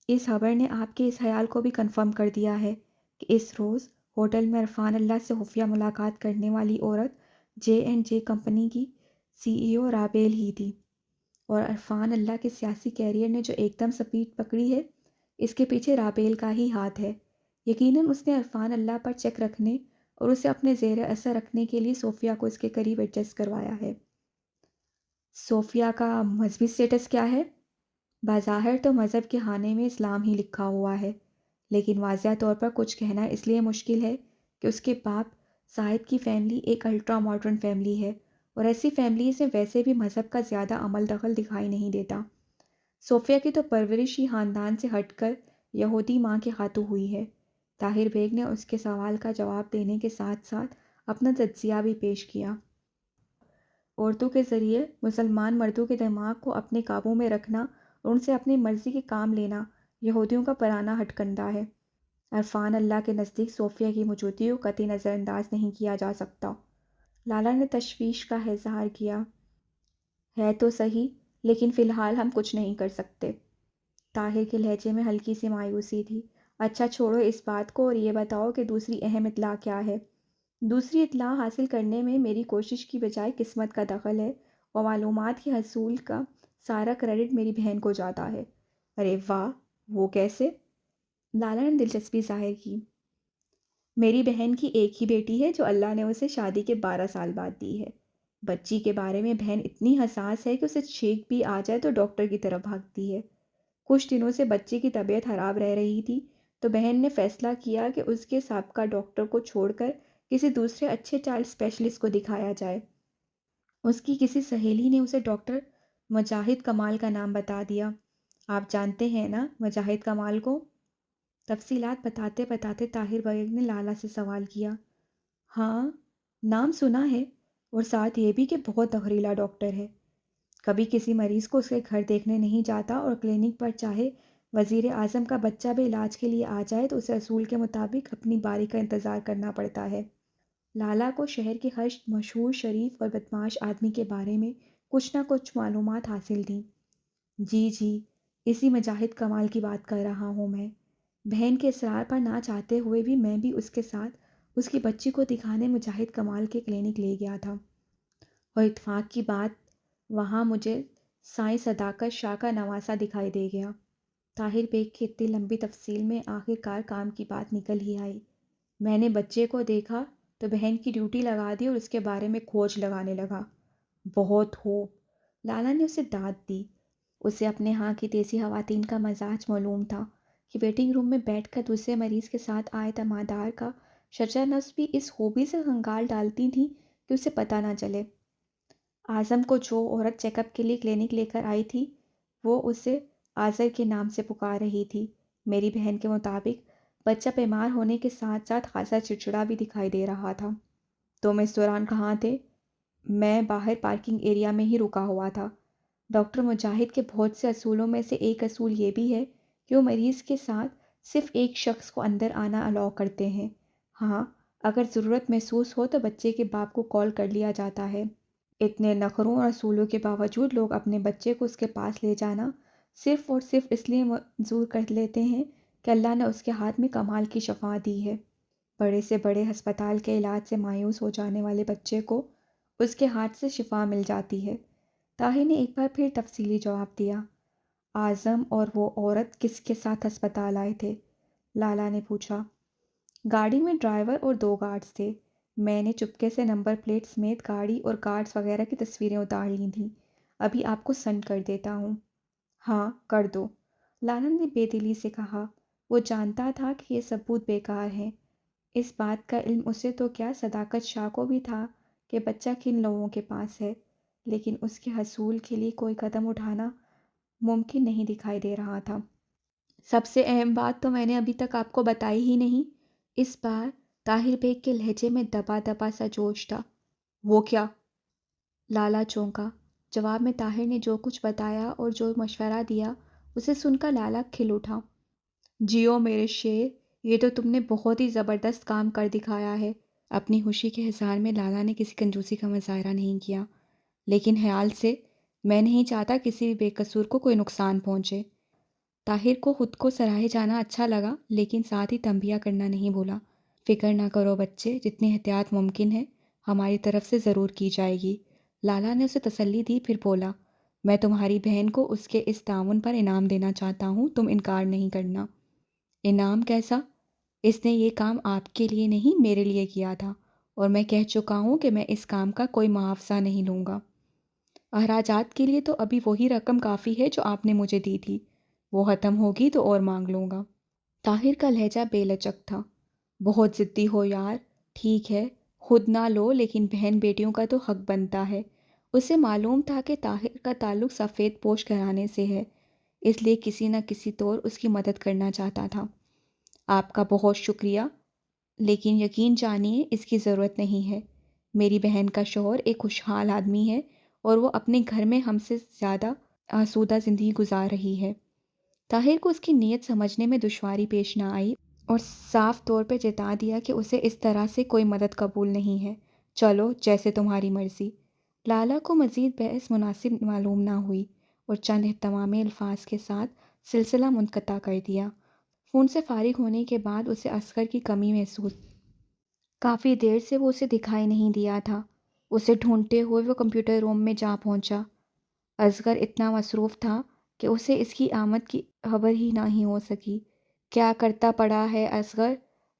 اس خبر نے آپ کے اس خیال کو بھی کنفرم کر دیا ہے کہ اس روز ہوٹل میں عرفان اللہ سے خفیہ ملاقات کرنے والی عورت J&J کمپنی کی CEO رابیل ہی تھی، اور عرفان اللہ کے سیاسی کیریئر نے جو ایک دم سپیڈ پکڑی ہے، اس کے پیچھے رابیل کا ہی ہاتھ ہے۔ یقیناً اس نے عرفان اللہ پر چیک رکھنے اور اسے اپنے زیر اثر رکھنے کے لیے صوفیہ کو اس کے قریب ایڈجسٹ کروایا ہے۔ صوفیہ کا مذہبی سٹیٹس کیا ہے؟ بظاہر تو مذہب کے خانے میں اسلام ہی لکھا ہوا ہے، لیکن واضح طور پر کچھ کہنا اس لیے مشکل ہے کہ اس کے باپ زاہد کی فیملی ایک الٹرا ماڈرن فیملی ہے، اور ایسی فیملیز میں ویسے بھی مذہب کا زیادہ عمل دخل دکھائی نہیں دیتا۔ صوفیہ کی تو پرورش ہی خاندان سے ہٹ کر یہودی ماں کے ہاتھوں ہوئی ہے۔ طاہر بیگ نے اس کے سوال کا جواب دینے کے ساتھ ساتھ اپنا تجزیہ بھی پیش کیا۔ عورتوں کے ذریعے مسلمان مردوں کے دماغ کو اپنے قابو میں رکھنا اور ان سے اپنی مرضی کے کام لینا یہودیوں کا پرانا ہٹ کنڈا ہے۔ عرفان اللہ کے نزدیک صوفیہ کی موجودگی کو قطعی نظر انداز نہیں کیا جا سکتا۔ لالا نے تشویش کا اظہار کیا۔ ہے تو صحیح، لیکن فی الحال ہم کچھ نہیں کر سکتے۔ طاہر کے لہجے میں ہلکی سی مایوسی تھی۔ اچھا چھوڑو اس بات کو اور یہ بتاؤ کہ دوسری اہم اطلاع کیا ہے؟ دوسری اطلاع حاصل کرنے میں میری کوشش کی بجائے قسمت کا دخل ہے، اور معلومات کے حصول کا سارا کریڈٹ میری بہن کو جاتا ہے۔ ارے واہ، وہ کیسے؟ لالا نے دلچسپی ظاہر کی۔ میری بہن کی ایک ہی بیٹی ہے جو اللہ نے اسے شادی کے 12 سال بعد دی ہے۔ بچی کے بارے میں بہن اتنی حساس ہے کہ اسے چھینک بھی آ جائے تو ڈاکٹر کی طرف بھاگتی ہے۔ کچھ دنوں سے بچے کی طبیعت خراب رہ رہی تھی تو بہن نے فیصلہ کیا کہ اس کے سابقہ ڈاکٹر کو چھوڑ کر کسی دوسرے اچھے چائلڈ اسپیشلسٹ کو دکھایا جائے۔ اس کی کسی سہیلی نے اسے ڈاکٹر مجاہد کمال کا نام بتا دیا۔ آپ جانتے ہیں نا مجاہد کمال کو؟ تفصیلات بتاتے بتاتے طاہر بیگ نے لالا سے سوال کیا۔ ہاں، نام سنا ہے، اور ساتھ یہ بھی کہ بہت زہریلا ڈاکٹر ہے۔ کبھی کسی مریض کو اس کے گھر دیکھنے نہیں جاتا، اور کلینک پر چاہے وزیر اعظم کا بچہ بھی علاج کے لیے آ جائے تو اسے اصول کے مطابق اپنی باری کا انتظار کرنا پڑتا ہے۔ لالا کو شہر کے ہر مشہور شریف اور بدمعاش آدمی کے بارے میں کچھ نہ کچھ معلومات حاصل تھیں۔ جی جی، اسی مجاہد کمال کی بات کر رہا ہوں میں۔ بہن کے اصرار پر نہ چاہتے ہوئے بھی میں بھی اس کے ساتھ اس کی بچی کو دکھانے مجاہد کمال کے کلینک لے گیا تھا، اور اتفاق کی بات وہاں مجھے سائیں صداقت شاہ کا نواسہ دکھائی دے گیا۔ طاہر بیگ کی اتنی لمبی تفصیل میں آخر کار کام کی بات نکل ہی آئی۔ میں نے بچے کو دیکھا تو بہن کی ڈیوٹی لگا دی اور اس کے بارے میں کھوج لگانے لگا۔ بہت خوب، لالا نے اسے داد دی۔ اسے اپنے ہاں کی دیسی خواتین کا مزاج معلوم تھا کہ ویٹنگ روم میں بیٹھ کر دوسرے مریض کے ساتھ آئے دمادار کا شجر نفس بھی اس خوبی سے خنگال ڈالتی تھیں کہ اسے پتہ نہ چلے۔ اعظم کو جو عورت چیک اپ کے لیے کلینک لے کر آئی تھی وہ اسے آذر کے نام سے پکار رہی تھی۔ میری بہن کے مطابق بچہ بیمار ہونے کے ساتھ ساتھ خاصا چڑچڑا بھی دکھائی دے رہا تھا۔ تم اس دوران کہاں تھے؟ میں باہر پارکنگ ایریا میں ہی رکا ہوا تھا۔ ڈاکٹر مجاہد کے بہت سے اصولوں میں سے ایک اصول یہ بھی ہے کہ وہ مریض کے ساتھ صرف ایک شخص کو اندر آنا الاؤ کرتے ہیں۔ ہاں، اگر ضرورت محسوس ہو تو بچے کے باپ کو کال کر لیا جاتا ہے۔ اتنے نخروں اور اصولوں کے باوجود لوگ اپنے بچے کو اس کے پاس لے جانا صرف اور صرف اس لیے منظور کر لیتے ہیں کہ اللہ نے اس کے ہاتھ میں کمال کی شفا دی ہے۔ بڑے سے بڑے ہسپتال کے علاج سے مایوس ہو جانے والے بچے کو اس کے ہاتھ سے شفا مل جاتی ہے۔ طاہر نے ایک بار پھر تفصیلی جواب دیا۔ اعظم اور وہ عورت کس کے ساتھ ہسپتال آئے تھے؟ لالا نے پوچھا۔ گاڑی میں ڈرائیور اور 2 گارڈز تھے۔ میں نے چپکے سے نمبر پلیٹ سمیت گاڑی اور گارڈز وغیرہ کی تصویریں اتار لی تھیں۔ ابھی آپ کو سینڈ کر دیتا ہوں۔ ہاں، کر دو، لالا نے بے دلی سے کہا۔ وہ جانتا تھا کہ یہ ثبوت بیکار ہیں۔ اس بات کا علم اسے تو کیا صداقت شاہ کو بھی تھا کہ بچہ کن لوگوں کے پاس ہے، لیکن اس کے حصول کے لیے کوئی قدم اٹھانا ممکن نہیں دکھائی دے رہا تھا۔ سب سے اہم بات تو میں نے ابھی تک آپ کو بتائی ہی نہیں۔ اس بار طاہر بیگ کے لہجے میں دبا دبا سا جوش تھا۔ وہ کیا؟ لالا چونکا۔ جواب میں طاہر نے جو کچھ بتایا اور جو مشورہ دیا اسے سن کر لالا کھل اٹھا۔ جیو میرے شیر، یہ تو تم نے بہت ہی زبردست کام کر دکھایا ہے۔ اپنی خوشی کے اظہار میں لالا نے کسی کنجوسی کا مظاہرہ نہیں کیا، لیکن خیال سے میں نہیں چاہتا کسی بھی بے قصور کو کوئی نقصان پہنچے۔ طاہر کو خود کو سراہے جانا اچھا لگا، لیکن ساتھ ہی تنبیہ کرنا نہیں بھولا۔ فکر نہ کرو بچے، جتنی احتیاط ممکن ہے ہماری طرف سے ضرور کی جائے گی۔ لالا نے اسے تسلی دی، پھر بولا، میں تمہاری بہن کو اس کے اس تعاون پر انعام دینا چاہتا ہوں، تم انکار نہیں کرنا۔ انعام کیسا؟ اس نے یہ کام آپ کے لیے نہیں میرے لیے کیا تھا، اور میں کہہ چکا ہوں کہ میں اس کام کا کوئی معاوضہ نہیں لوں گا۔ اخراجات کے لیے تو ابھی وہی رقم کافی ہے جو آپ نے مجھے دی تھی، وہ ختم ہوگی تو اور مانگ لوں گا۔ طاہر کا لہجہ بے لچک تھا۔ بہت ضدی ہو یار۔ ٹھیک ہے، خود نہ لو، لیکن بہن بیٹیوں کا تو حق بنتا ہے۔ اسے معلوم تھا کہ طاہر کا تعلق سفید پوش گھرانے سے ہے، اس لیے کسی نہ کسی طور اس کی مدد کرنا چاہتا تھا۔ آپ کا بہت شکریہ، لیکن یقین جانیے اس کی ضرورت نہیں ہے۔ میری بہن کا شوہر ایک خوشحال آدمی ہے اور وہ اپنے گھر میں ہم سے زیادہ آسودہ زندگی گزار رہی ہے۔ طاہر کو اس کی نیت سمجھنے میں دشواری پیش نہ آئی اور صاف طور پہ جتا دیا کہ اسے اس طرح سے کوئی مدد قبول نہیں ہے۔ چلو، جیسے تمہاری مرضی۔ لالا کو مزید بحث مناسب معلوم نہ ہوئی اور چند اہتمامی الفاظ کے ساتھ سلسلہ منقطع کر دیا۔ فون سے فارغ ہونے کے بعد اسے اصغر کی کمی محسوس۔ کافی دیر سے وہ اسے دکھائی نہیں دیا تھا۔ اسے ڈھونڈتے ہوئے وہ کمپیوٹر روم میں جا پہنچا۔ اصغر اتنا مصروف تھا کہ اسے اس کی آمد کی خبر ہی نہیں ہو سکی۔ کیا کرتا پڑا ہے اصغر؟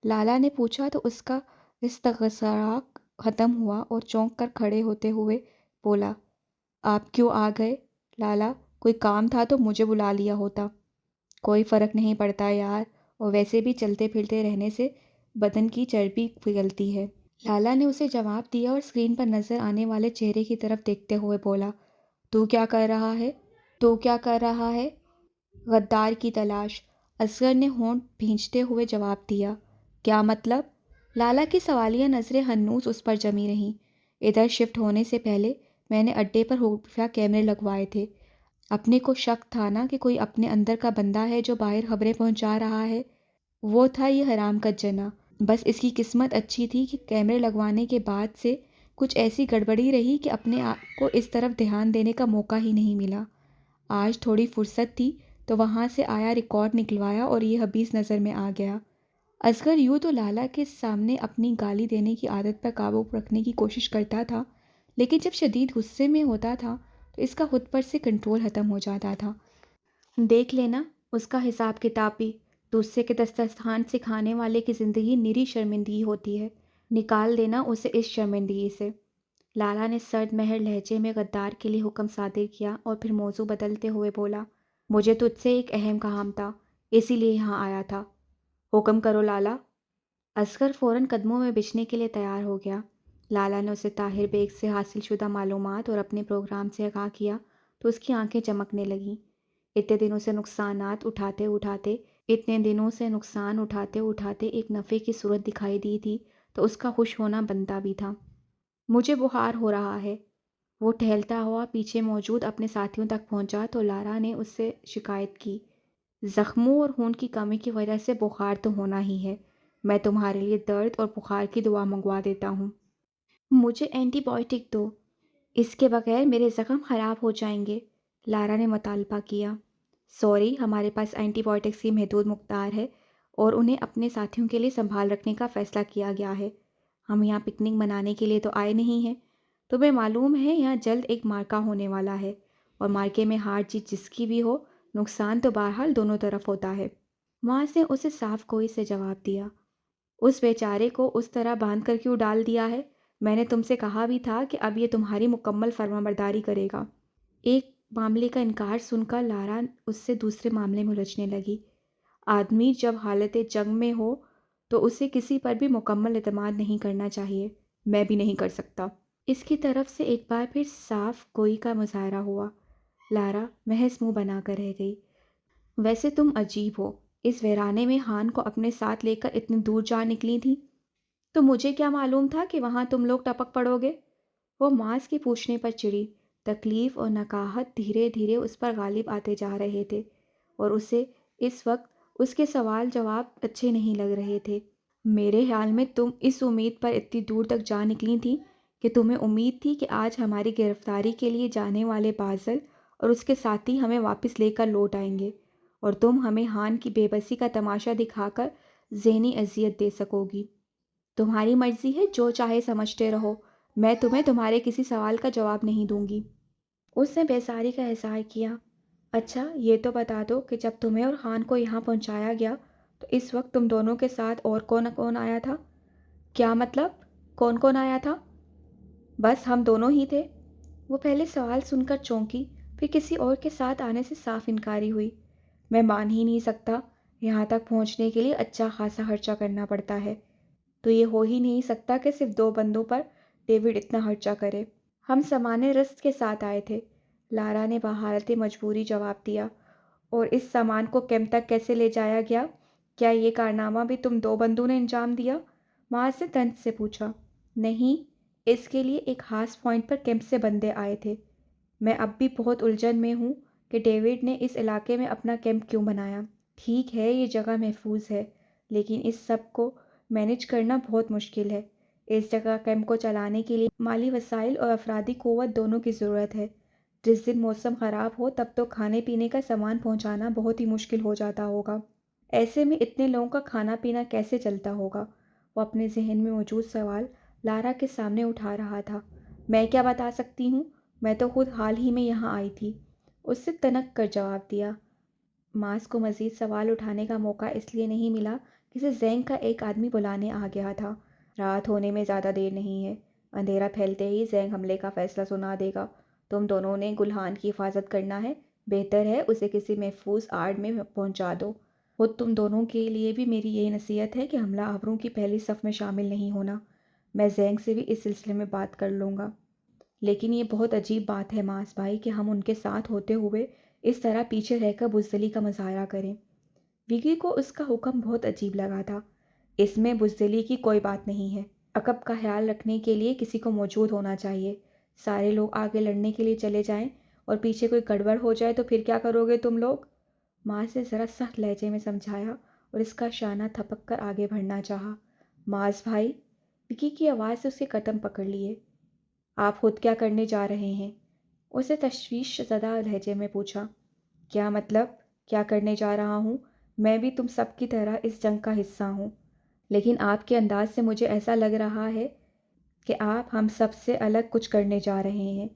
لالا نے پوچھا تو اس کا استغراق ختم ہوا اور چونک کر کھڑے ہوتے ہوئے بولا، آپ کیوں آ گئے؟ لالا، کوئی کام تھا تو مجھے بلا لیا ہوتا۔ کوئی فرق نہیں پڑتا یار، اور ویسے بھی چلتے پھرتے رہنے سے بدن کی چربی پگھلتی ہے۔ لالا نے اسے جواب دیا اور اسکرین پر نظر آنے والے چہرے کی طرف دیکھتے ہوئے بولا، تو کیا کر رہا ہے؟ تو کیا کر رہا ہے؟ غدار کی تلاش، اصغر نے ہونٹ بھینچتے ہوئے جواب دیا۔ کیا مطلب؟ لالا کی سوالیہ نظریں ہنوز اس پر جمی رہیں۔ ادھر شفٹ ہونے سے پہلے میں نے اڈے پر خفیہ کیمرے لگوائے تھے۔ اپنے کو شک تھا نا کہ کوئی اپنے اندر کا بندہ ہے جو باہر خبریں پہنچا رہا ہے۔ وہ تھا یہ حرام کا جنا۔ بس اس کی قسمت اچھی تھی کہ کیمرے لگوانے کے بعد سے کچھ ایسی گڑبڑی رہی کہ اپنے آپ کو اس طرف دھیان دینے کا موقع ہی نہیں ملا۔ آج تھوڑی فرصت تھی تو وہاں سے آیا ریکارڈ نکلوایا اور یہ حبیث نظر میں آ گیا۔ اصغر یوں تو لالا کے سامنے اپنی گالی دینے کی عادت پر قابو رکھنے کی کوشش کرتا تھا، لیکن جب شدید غصے میں ہوتا تھا تو اس کا خود پر سے کنٹرول ختم ہو جاتا تھا۔ دیکھ لینا اس کا حساب کتاب بھی، دوسرے کے دسترخوان سے کھانے والے کی زندگی نری شرمندگی ہوتی ہے، نکال دینا اسے اس شرمندگی سے۔ لالا نے سرد مہر لہجے میں غدار کے لیے حکم صادر کیا اور پھر موضوع بدلتے ہوئے بولا، مجھے تجھ سے ایک اہم کام تھا، اسی لیے یہاں آیا تھا۔ حکم کرو لالا۔ اصغر فوراً قدموں میں بچھنے کے لیے تیار ہو گیا۔ لالا نے اسے طاہر بیگ سے حاصل شدہ معلومات اور اپنے پروگرام سے آگاہ کیا تو اس کی آنکھیں چمکنے لگیں۔ اتنے دنوں سے نقصان اٹھاتے ایک نفع کی صورت دکھائی دی تھی تو اس کا خوش ہونا بنتا بھی تھا۔ مجھے بخار ہو رہا ہے۔ وہ ٹہلتا ہوا پیچھے موجود اپنے ساتھیوں تک پہنچا تو لارا نے اس سے شکایت کی، زخموں اور خون کی کمی کی وجہ سے بخار تو ہونا ہی ہے، میں تمہارے لیے درد اور بخار کی دوا منگوا دیتا ہوں۔ مجھے اینٹی بائیوٹک دو، اس کے بغیر میرے زخم خراب ہو جائیں گے، لارا نے مطالبہ کیا۔ سوری، ہمارے پاس اینٹی بائیوٹکس کی محدود مقدار ہے اور انہیں اپنے ساتھیوں کے لیے سنبھال رکھنے کا فیصلہ کیا گیا ہے۔ ہم یہاں پکنک منانے کے لیے تو آئے نہیں ہیں۔ تمہیں معلوم ہے یہاں جلد ایک معرکہ ہونے والا ہے، اور معرکے میں ہار جیت جس کی بھی ہو، نقصان تو بہرحال دونوں طرف ہوتا ہے۔ معاذ نے اسے صاف گوئی سے جواب دیا، اس بیچارے کو اس طرح باندھ کر کیوں ڈال دیا ہے؟ میں نے تم سے کہا بھی تھا کہ اب یہ تمہاری مکمل فرمانبرداری کرے گا۔ ایک معاملے کا انکار سن کر لارا اس سے دوسرے معاملے میں الجھنے لگی۔ آدمی جب حالت جنگ میں ہو تو اسے کسی پر بھی مکمل اعتماد نہیں کرنا چاہیے، میں بھی نہیں کر سکتا۔ اس کی طرف سے ایک بار پھر صاف گوئی کا مظاہرہ ہوا۔ لارا محض منہ بنا کر رہ گئی۔ ویسے تم عجیب ہو، اس ویرانے میں ہان کو اپنے ساتھ لے کر اتنی دور جا نکلی تھی؟ تو مجھے کیا معلوم تھا کہ وہاں تم لوگ ٹپک پڑو گے؟ وہ معاذ کے پوچھنے پر چڑی۔ تکلیف اور نکاہت دھیرے دھیرے اس پر غالب آتے جا رہے تھے اور اسے اس وقت اس کے سوال جواب اچھے نہیں لگ رہے تھے۔ میرے خیال میں تم اس امید پر اتنی دور تک جا نکلی تھی کہ تمہیں امید تھی کہ آج ہماری گرفتاری کے لیے جانے والے بازل اور اس کے ساتھی ہمیں واپس لے کر لوٹ آئیں گے، اور تم ہمیں ہان کی بے بسی کا تماشا دکھا کر ذہنی اذیت دے سکو گی۔ تمہاری مرضی ہے، جو چاہے سمجھتے رہو، میں تمہیں تمہارے کسی سوال کا جواب نہیں دوں گی۔ اس نے بیزاری کا اظہار کیا۔ اچھا یہ تو بتا دو کہ جب تمہیں اور خان کو یہاں پہنچایا گیا تو اس وقت تم دونوں کے ساتھ اور کون کون آیا تھا؟ کیا مطلب؟ کون کون آیا تھا؟ بس ہم دونوں ہی تھے۔ وہ پہلے سوال سن کر چونکی، پھر کسی اور کے ساتھ آنے سے صاف انکاری ہوئی۔ میں مان ہی نہیں سکتا، یہاں تک پہنچنے کے لیے اچھا خاصا خرچہ کرنا پڑتا ہے، تو یہ ہو ہی نہیں سکتا کہ صرف 2 بندوں پر ڈیوڈ اتنا خرچہ کرے۔ ہم سامان رست کے ساتھ آئے تھے، لارا نے بحالت مجبوری جواب دیا۔ اور اس سامان کو کیمپ تک کیسے لے جایا گیا؟ کیا یہ کارنامہ بھی تم 2 بندوں نے انجام دیا؟ معاذ نے طنز سے پوچھا۔ نہیں، اس کے لیے ایک خاص پوائنٹ پر کیمپ سے بندے آئے تھے۔ میں اب بھی بہت الجھن میں ہوں کہ ڈیوڈ نے اس علاقے میں اپنا کیمپ کیوں بنایا۔ ٹھیک ہے یہ جگہ محفوظ ہے، لیکن اس سب کو مینج کرنا بہت مشکل ہے۔ اس جگہ کیمپ کو چلانے کے لیے مالی وسائل اور افرادی قوت دونوں کی ضرورت ہے۔ جس دن موسم خراب ہو تب تو کھانے پینے کا سامان پہنچانا بہت ہی مشکل ہو جاتا ہوگا۔ ایسے میں اتنے لوگوں کا کھانا پینا کیسے چلتا ہوگا؟ وہ اپنے ذہن میں موجود سوال لارا کے سامنے اٹھا رہا تھا۔ میں کیا بتا سکتی ہوں، میں تو خود حال ہی میں یہاں آئی تھی، اس سے تنک کر جواب دیا۔ معاذ کو مزید سوال اٹھانے کا موقع اس لیے نہیں ملا کہ اسے زینگ کا ایک آدمی بلانے آ گیا تھا۔ رات ہونے میں زیادہ دیر نہیں ہے، اندھیرا پھیلتے ہی زینگ حملے کا فیصلہ سنا دے گا۔ تم دونوں نے گلہان کی حفاظت کرنا ہے، بہتر ہے اسے کسی محفوظ آڑ میں پہنچا دو۔ خود تم دونوں کے لیے بھی میری یہی نصیحت ہے کہ حملہ آوروں کی پہلی صف میں شامل نہیں ہونا۔ میں زینگ سے بھی اس سلسلے میں بات کر لوں گا۔ لیکن یہ بہت عجیب بات ہے ماس بھائی کہ ہم ان کے ساتھ ہوتے ہوئے اس طرح پیچھے رہ کر بزدلی کا مظاہرہ کریں۔ وکی کو اس کا حکم بہت عجیب لگا تھا۔ اس میں بزدلی کی کوئی بات نہیں ہے۔ عقب کا خیال رکھنے کے لیے کسی کو موجود ہونا چاہیے۔ سارے لوگ آگے لڑنے کے لیے چلے جائیں اور پیچھے کوئی گڑبڑ ہو جائے تو پھر کیا کرو گے تم لوگ؟ ماس نے ذرا سخت لہجے میں سمجھایا اور اس کا شانہ تھپک کر آگے بڑھنا چاہا۔ ماس بھائی، وکی کی آواز سے اس کے قدم پکڑ لیے۔ آپ خود کیا کرنے جا رہے ہیں؟ اسے تشویش زدہ لہجے میں پوچھا۔ کیا مطلب؟ کیا کرنے جا رہا ہوں؟ میں بھی تم سب کی طرح اس جنگ کا حصہ ہوں، لیکن آپ کے انداز سے مجھے ایسا لگ رہا ہے کہ آپ ہم سب سے الگ کچھ کرنے جا رہے ہیں۔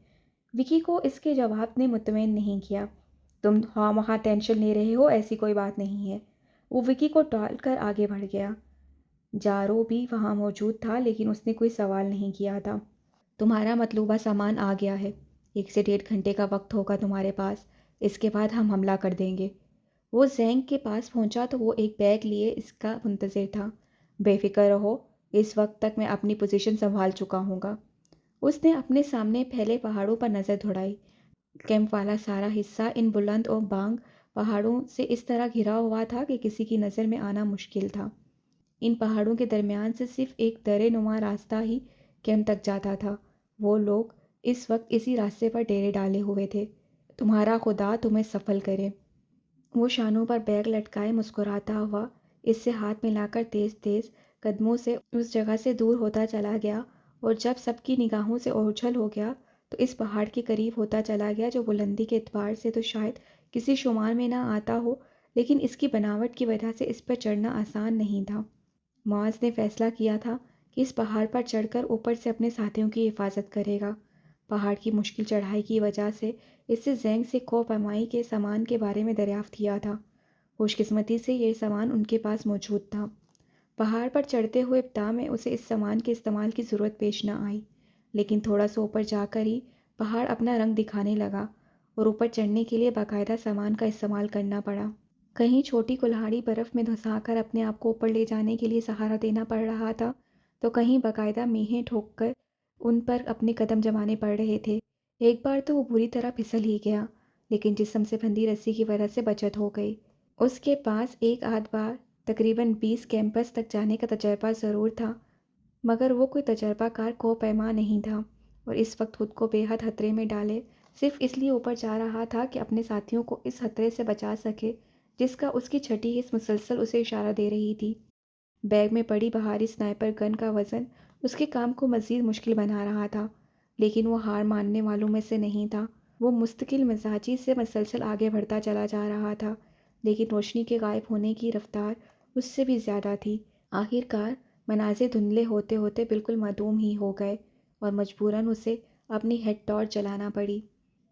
وکی کو اس کے جواب نے مطمئن نہیں کیا۔ تم وہاں ٹینشن لے رہے ہو، ایسی کوئی بات نہیں ہے۔ وہ وکی کو ٹال کر آگے بڑھ گیا۔ جارو بھی وہاں موجود تھا لیکن اس نے کوئی سوال نہیں کیا تھا۔ تمہارا مطلوبہ سامان آ گیا ہے۔ 1 سے 1.5 گھنٹے کا وقت ہوگا تمہارے پاس، اس کے بعد ہم حملہ کر دیں گے۔ وہ زینگ کے پاس پہنچا تو وہ ایک بیگ لیے اس کا منتظر تھا۔ بے فکر رہو، اس وقت تک میں اپنی پوزیشن سنبھال چکا ہوں گا۔ اس نے اپنے سامنے پھیلے پہاڑوں پر نظر دوڑائی۔ کیمپ والا سارا حصہ ان بلند اور بانگ پہاڑوں سے اس طرح گھرا ہوا تھا کہ کسی کی نظر میں آنا مشکل تھا۔ ان پہاڑوں کے درمیان سے صرف ایک درے نما راستہ ہی کیمپ تک جاتا تھا۔ وہ لوگ اس وقت اسی راستے پر ڈیرے ڈالے ہوئے تھے۔ تمہارا خدا تمہیں سفل کرے۔ وہ شانوں پر بیگ لٹکائے مسکراتا ہوا اس سے ہاتھ ملا کر تیز تیز قدموں سے اس جگہ سے دور ہوتا چلا گیا، اور جب سب کی نگاہوں سے اوجھل ہو گیا تو اس پہاڑ کے قریب ہوتا چلا گیا جو بلندی کے اعتبار سے تو شاید کسی شمار میں نہ آتا ہو، لیکن اس کی بناوٹ کی وجہ سے اس پر چڑھنا آسان نہیں تھا۔ معاذ نے فیصلہ کیا تھا کہ اس پہاڑ پر چڑھ کر اوپر سے اپنے ساتھیوں کی حفاظت کرے گا۔ پہاڑ کی مشکل چڑھائی کی وجہ سے اس سے زینگ سے کھو پیمائی کے سامان کے بارے میں دریافت کیا تھا۔ خوش قسمتی سے یہ سامان ان کے پاس موجود تھا۔ پہاڑ پر چڑھتے ہوئے ابتدا میں اسے اس سامان کے استعمال کی ضرورت پیش نہ آئی، لیکن تھوڑا سا اوپر جا کر ہی پہاڑ اپنا رنگ دکھانے لگا اور اوپر چڑھنے کے لیے باقاعدہ سامان کا استعمال کرنا پڑا۔ کہیں چھوٹی کلہاڑی برف میں دھنسا کر اپنے آپ کو اوپر لے جانے کے لیے سہارا دینا پڑ رہا تھا، تو کہیں باقاعدہ میخیں ٹھوک کر ان پر اپنے قدم جمانے پڑ رہے تھے۔ ایک بار تو وہ بری طرح پھسل ہی گیا، لیکن جسم سے بندھی رسی کی وجہ سے بچت ہو گئی۔ اس کے پاس ایک آدھ بار تقریباً 20 کیمپس تک جانے کا تجربہ ضرور تھا، مگر وہ کوئی تجربہ کار کوہ پیما نہیں تھا، اور اس وقت خود کو بے حد خطرے میں ڈالے صرف اس لیے اوپر جا رہا تھا کہ اپنے ساتھیوں کو اس خطرے سے بچا سکے جس کا اس کی چھٹی حص مسلسل اسے اشارہ دے رہی تھی۔ بیگ میں پڑی بھاری سنائپر گن کا وزن اس کے کام کو مزید مشکل بنا رہا تھا، لیکن وہ ہار ماننے والوں میں سے نہیں تھا۔ وہ مستقل مزاجی سے مسلسل آگے بڑھتا چلا جا رہا تھا، لیکن روشنی کے غائب ہونے کی رفتار اس سے بھی زیادہ تھی۔ آخر کار مناظر دھندلے ہوتے ہوتے بالکل معدوم ہی ہو گئے اور مجبوراً اسے اپنی ہیڈ ٹارچ جلانا پڑی۔